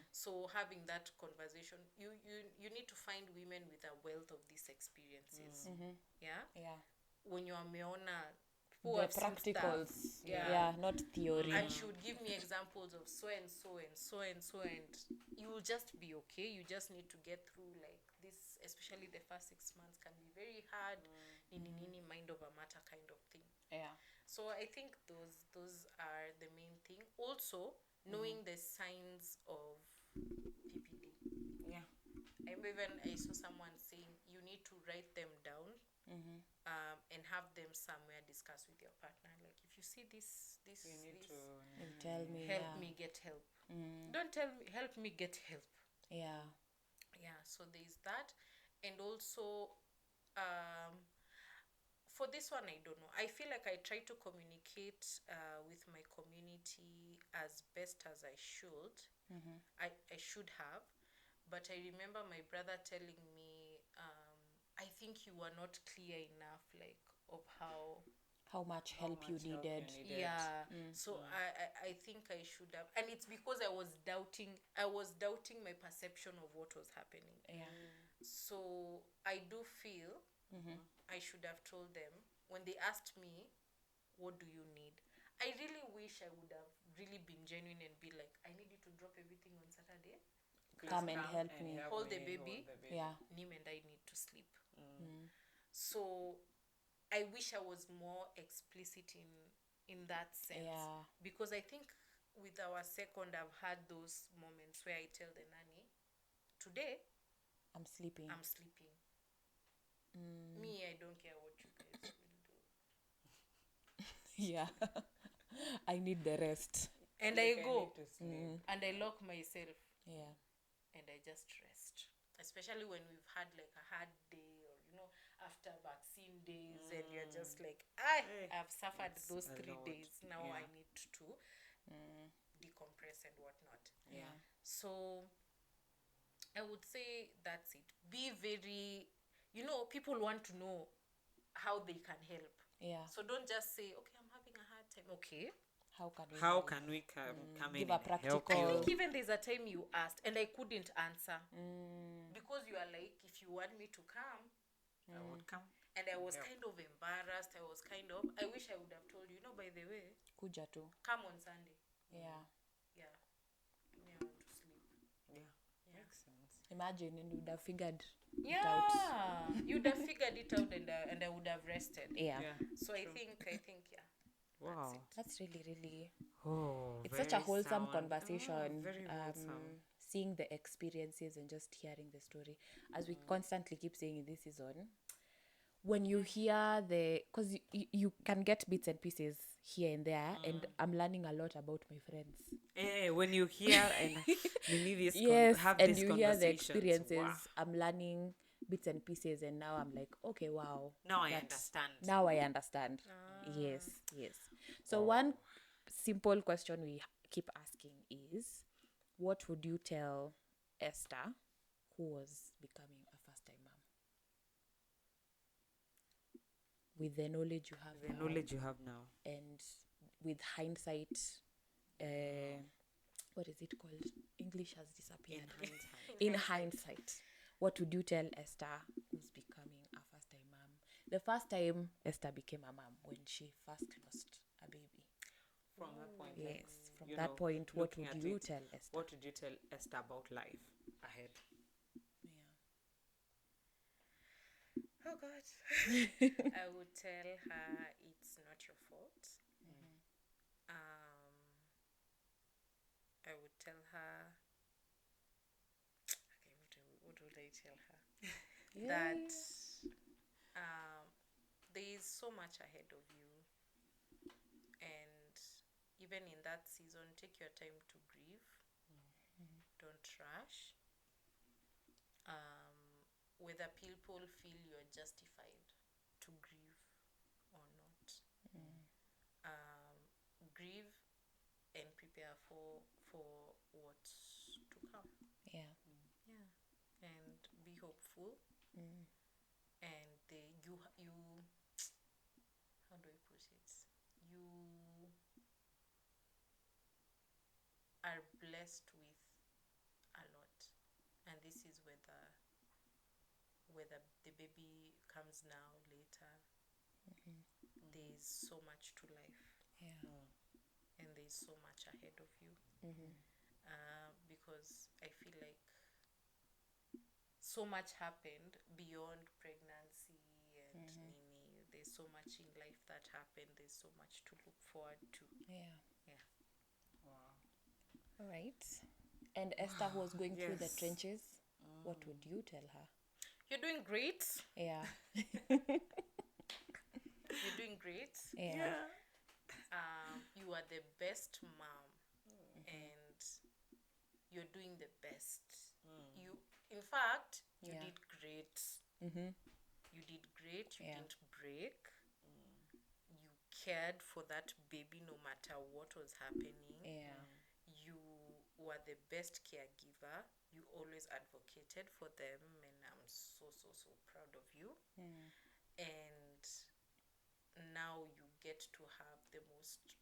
So having that conversation, you need to find women with a wealth of these experiences. When you're ameona, the practicals, not theory. and she would give me examples of so and so and so and so, and you will just be okay. You just need to get through like this, especially the first 6 months can be very hard. Nini mind over matter kind of thing. So I think those are the main thing. Also knowing the signs of PPD. I remember I saw someone saying you need to write them down, and have them somewhere, discuss with your partner. Like, if you see this, you need to tell me, help me get help. Don't tell me, help me get help. So there's that. And also, for this one, I don't know. I feel like I try to communicate with my community as best as I should. I should have. But I remember my brother telling me, I think you were not clear enough, like, of how much help you needed. So I think I should have, and it's because I was doubting my perception of what was happening. So I do feel I should have told them when they asked me, what do you need? I really wish I would have really been genuine and be like, I need you to drop everything on Saturday, come and help me hold the baby. Nim and I need to sleep. So I wish I was more explicit in that sense, because I think with our second, I've had those moments where I tell the nanny, today I'm sleeping. Me, I don't care what you guys will do. I need the rest, and I go and I lock myself, and I just rest, especially when we've had like a hard day, or after vaccine days, and you're just like, I've suffered those 3 days. Now I need to decompress and whatnot. So I would say that's it. Be very, people want to know how they can help. So don't just say, okay, I'm having a hard time. Okay, how can we come give in a and practical help you? I think even there's a time you asked and I couldn't answer, because you are like, if you want me to come, I would come. And I was kind of embarrassed. I wish I would have told you, by the way, kuja tu, come on Sunday. Me, I want to sleep. Makes sense. Imagine, and you would have figured it out. You'd have figured it out, and I would have rested. So true. I think wow, that's really, really, it's very such a wholesome sound conversation. Very wholesome. Seeing the experiences and just hearing the story, as we constantly keep saying in this season, when you hear because you can get bits and pieces here and there, and I'm learning a lot about my friends. When you hear and this have and this you hear the experiences, wow. I'm learning bits and pieces, and now I'm like, okay, wow, now I understand. Yes. So one simple question we keep asking is, what would you tell Esther, who was becoming a first-time mom? with the knowledge you have now, now. and with hindsight, what is it called? English has disappeared. In hindsight, what would you tell Esther, who's becoming a first-time mom? The first time Esther became a mom, when she first lost a baby. From that point, Yes, from that point, what would you tell Esther? What would you tell Esther about life ahead? Oh God. I would tell her it's not your fault. I would tell her, okay, what would I tell her? That there is so much ahead of you, and even in that season, take your time to grieve. Don't rush. Whether people feel you're justified to grieve or not. Grieve and prepare for what's to come. Yeah. And be hopeful. And you how do I put it? You are blessed with a lot, and this is whether the baby comes now, later. There's so much to life. And there's so much ahead of you. Because I feel like so much happened beyond pregnancy and Nini. There's so much in life that happened. There's so much to look forward to. Wow. All right. And Esther, who was going through the trenches, what would you tell her? You're doing great. Yeah. You're doing great. Yeah. You are the best mom, and you're doing the best. In fact, you did great. You did great. You didn't break. You cared for that baby no matter what was happening. You were the best caregiver. You always advocated for them, and I'm so proud of you. And now you get to have the most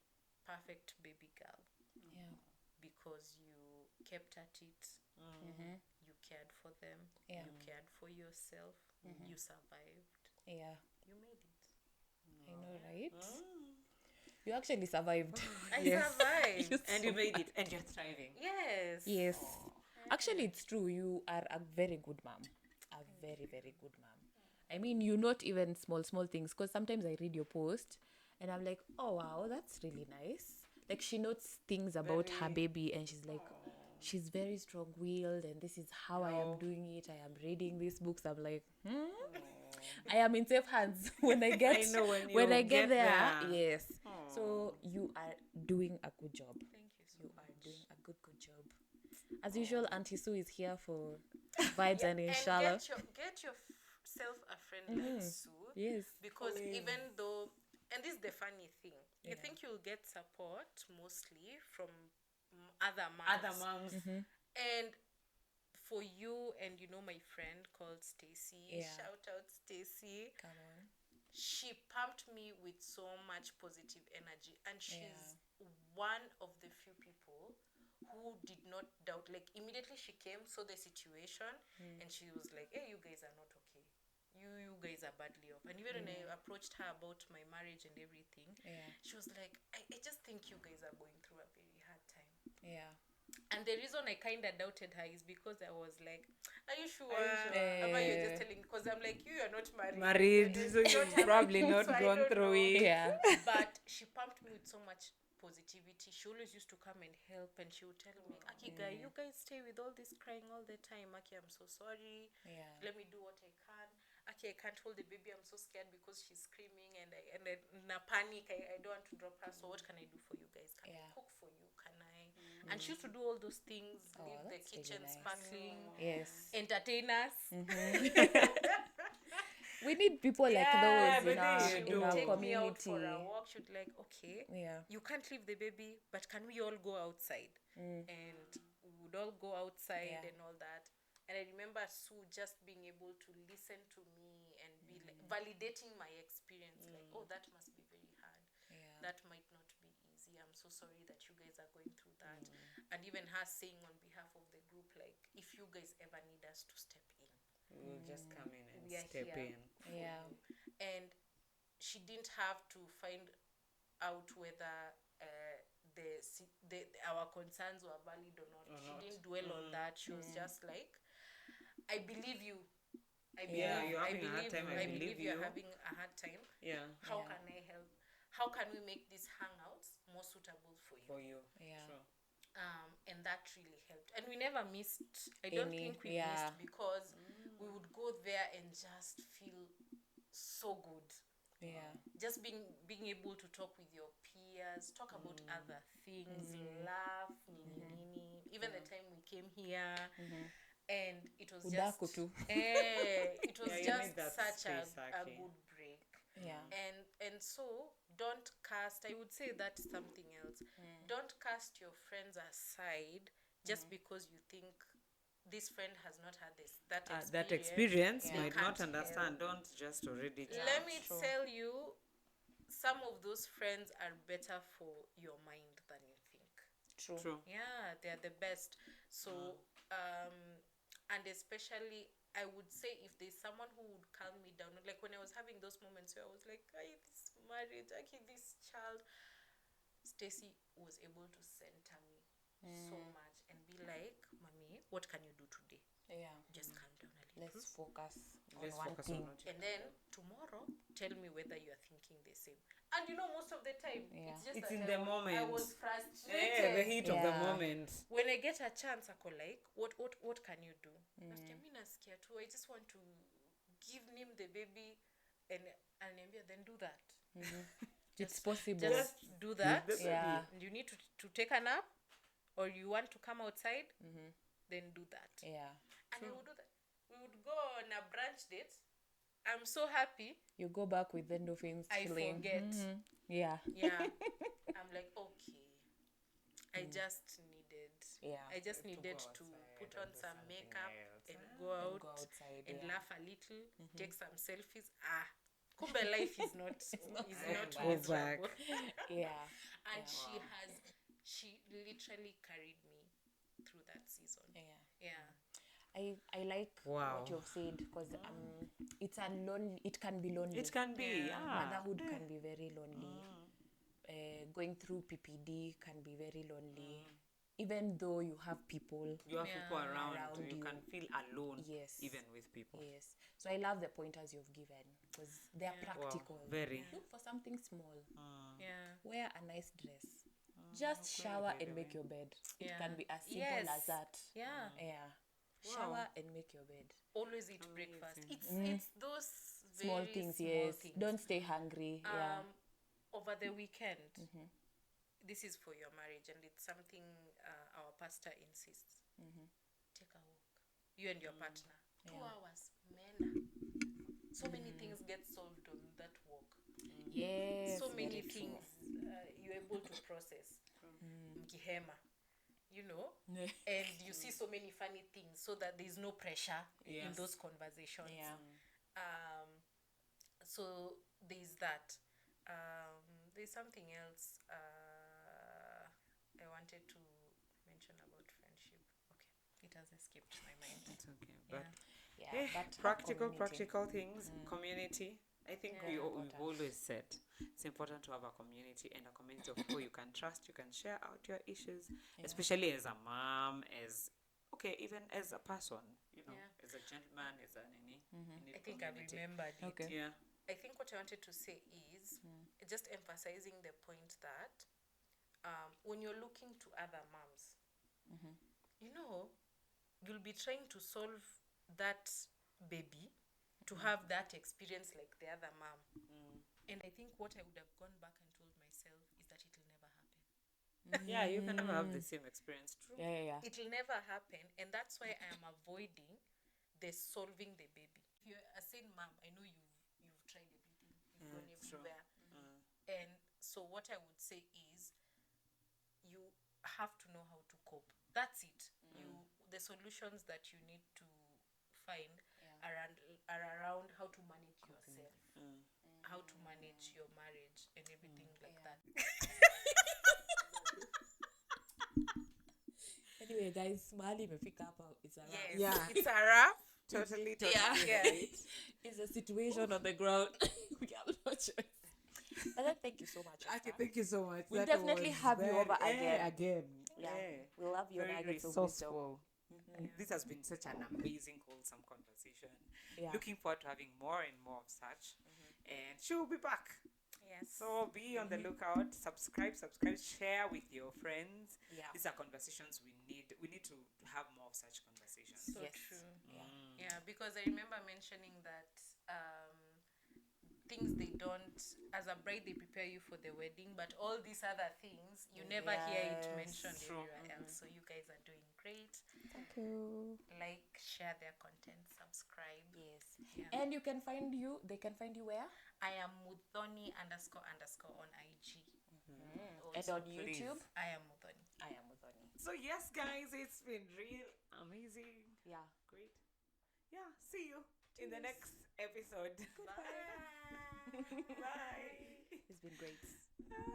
perfect baby girl. Because you kept at it. You cared for them. You cared for yourself. You survived. You made it. I know, right? You actually survived. I survived. And you made it. And you're thriving. Yes. Actually, it's true. You are a very good mom. A very, very good mom. I mean, you note even small things. Because sometimes I read your post and I'm like, oh, wow, that's really nice. Like, she notes things about her baby and she's like, she's very strong-willed and this is how I am doing it. I am reading these books. I'm like, I am in safe hands when I get when I get there. Yes. So you are doing a good job. Thank you so You much. are doing a good job. As usual, Auntie Sue is here for vibes and inshallah. And get yourself a friend like Sue. Yes. Because even though, and this is the funny thing, you think you'll get support mostly from other moms. And for you and my friend called Stacy, shout out Stacy. Come on. She pumped me with so much positive energy, and she's one of the few people who did not doubt. Like, immediately she came, saw the situation, and she was like, hey, you guys are not okay. You guys are badly off. And even when I approached her about my marriage and everything, she was like, I just think you guys are going through a very hard time. And the reason I kind of doubted her is because I was like, are you sure? Am I just telling? Because I'm like, you are not married. So you've probably not gone through it. But she pumped me with so much positivity. She always used to come and help, and she would tell me, Aki, guy, you guys stay with all this crying all the time. Aki, I'm so sorry. Let me do what I can. Aki, I can't hold the baby. I'm so scared because she's screaming, and in a panic, I don't want to drop her. So what can I do for you guys? Can I cook for you? Can I? And she used to do all those things, leave the kitchen really sparkling, entertain us. We need people like those in our take community. Me out for a walk. She'd like, okay, you can't leave the baby, but can we all go outside? And we would all go outside and all that. And I remember Sue just being able to listen to me and be like, validating my experience. Like, oh, that must be very hard. Yeah. That might not be easy. I'm so sorry that you guys are going through that. And even her saying on behalf of the group, like, if you guys ever need us to step in, We'll just come in and we are step here in. for Yeah. you. And she didn't have to find out whether our concerns were valid or not. She didn't dwell on that. She was just like, I believe you. I believe, Yeah, you're having a hard time. I I believe believe you're you. having a hard time. Yeah. How Yeah. can I help? How can we make these hangouts more suitable for you? For you. Yeah. Sure. And that really helped. And we never missed. I don't think we missed because we would go there and just feel so good. Yeah. Just being able to talk with your peers, talk about other things, laugh, nini. Even the time we came here, and it was Udaku just too. it was Yeah, you just need that such a space, Aki. good break. Yeah. And so don't cast, I would say that's something else. Don't cast your friends aside just because you think this friend has not had that experience They might not can't understand. help. Don't just already judge. Let me True. tell you, some of those friends are better for your mind than you think. True. Yeah, they're the best. So and especially I would say if there's someone who would calm me down, like when I was having those moments where I was like, this marriage, this child, Stacy was able to center me so much and be like, Mommy, what can you do today? Yeah. Just calm down a little. Let's focus on Let's one focus thing. on what you And then tomorrow, tell me whether you're thinking the same. And most of the time, Yeah. it's just It's that in I the moment. was frustrated. Yeah, the heat of the Yeah. moment. When I get a chance, I go like, what can you do? Nasikia mimi nasikia tu, I just want to give him the baby and then do that. It's possible. Just do that. the baby. Yeah. And you need to take a nap, or you want to come outside, then do that. Yeah. And I would do that. We would go on a brunch date. I'm so happy. You go back with endorphins I chilling. forget. Yeah. Yeah. I'm like, okay. I just needed To needed go to outside put and on do some something makeup else. and go out Go outside. and Yeah. laugh a little, take some selfies. Kumbe life is not not Go back. miserable. Yeah. And she literally carried me through that season. Yeah. Yeah. I like Wow. what you've said because it can be lonely. It can be, Yeah. Motherhood can be very lonely. Going through PPD can be very lonely. Even though you have people. You have people around you you. can feel alone. Yes. Even with people. Yes. So I love the pointers you've given because they're practical. Wow. Very. Look for something small. Yeah. Wear a nice dress. Just shower and make your bed. It Yeah. can be as simple Yes. as that. Yeah. Yeah. Wow. Shower and make your bed. Always eat breakfast. It's those Small very things, small yes. things. Don't stay hungry. Yeah. Over the weekend, this is for your marriage, and it's something our pastor insists. Take a walk, you and your partner. 2 hours, men. So many things get solved on that walk. Yes. So many very things you're able to process. Mkihema, and you see so many funny things, so that there's no pressure in Yes. those conversations. Yeah. So there's that. There's something else I wanted to mention about friendship. Okay, it has escaped my mind. It's okay. But Yeah. But practical things, community. I think we've always said it's important to have a community, and a community of people you can trust. You can share out your issues, especially as a mom, even as a person, as a gentleman, as an I think I remembered it. Okay. Yeah. I think what I wanted to say is just emphasizing the point that when you're looking to other moms, you'll be trying to solve that baby to have that experience like the other mom. And I think what I would have gone back and told myself is that it'll never happen. Yeah, you can never have the same experience. True. Yeah. It'll never happen, and that's why I am avoiding the solving the baby. If you're a sane mom, I know you've tried everything, you've gone everywhere, and so what I would say is, you have to know how to cope. That's it. The solutions that you need to find are around how to manage yourself, how to manage your marriage and everything like that. Anyway, guys, mahali imefika hapa is a wrap. Yes, Yeah. it's a wrap. Totally Yeah. right. It's a situation on the ground. We have no choice. But then thank you so much. Okay, Esther. thank you so much. We'll That definitely was have you over again. Again. Yeah. Eh. We love your Very nuggets of wisdom. resourceful. And this has been such an amazing, wholesome conversation. Yeah. Looking forward to having more and more of such. And she will be back. Yes. So be on the lookout. Subscribe, share with your friends. Yeah. These are conversations we need. We need to have more of such conversations. So Yes. true. Yeah. Yeah, because I remember mentioning that things they don't, as a bride, they prepare you for the wedding, but all these other things, you never hear it Yes. mentioned True. everywhere else. So you guys are doing great. Thank you. Like, share their content, subscribe. Yes. Yeah. And they can find you where? I am Muthoni _ on IG. And Also, on YouTube? I am Muthoni. I am Udoni. So yes, guys, it's been real amazing. Yeah. Great. Yeah. See you in the next episode. Bye. Bye. It's been great.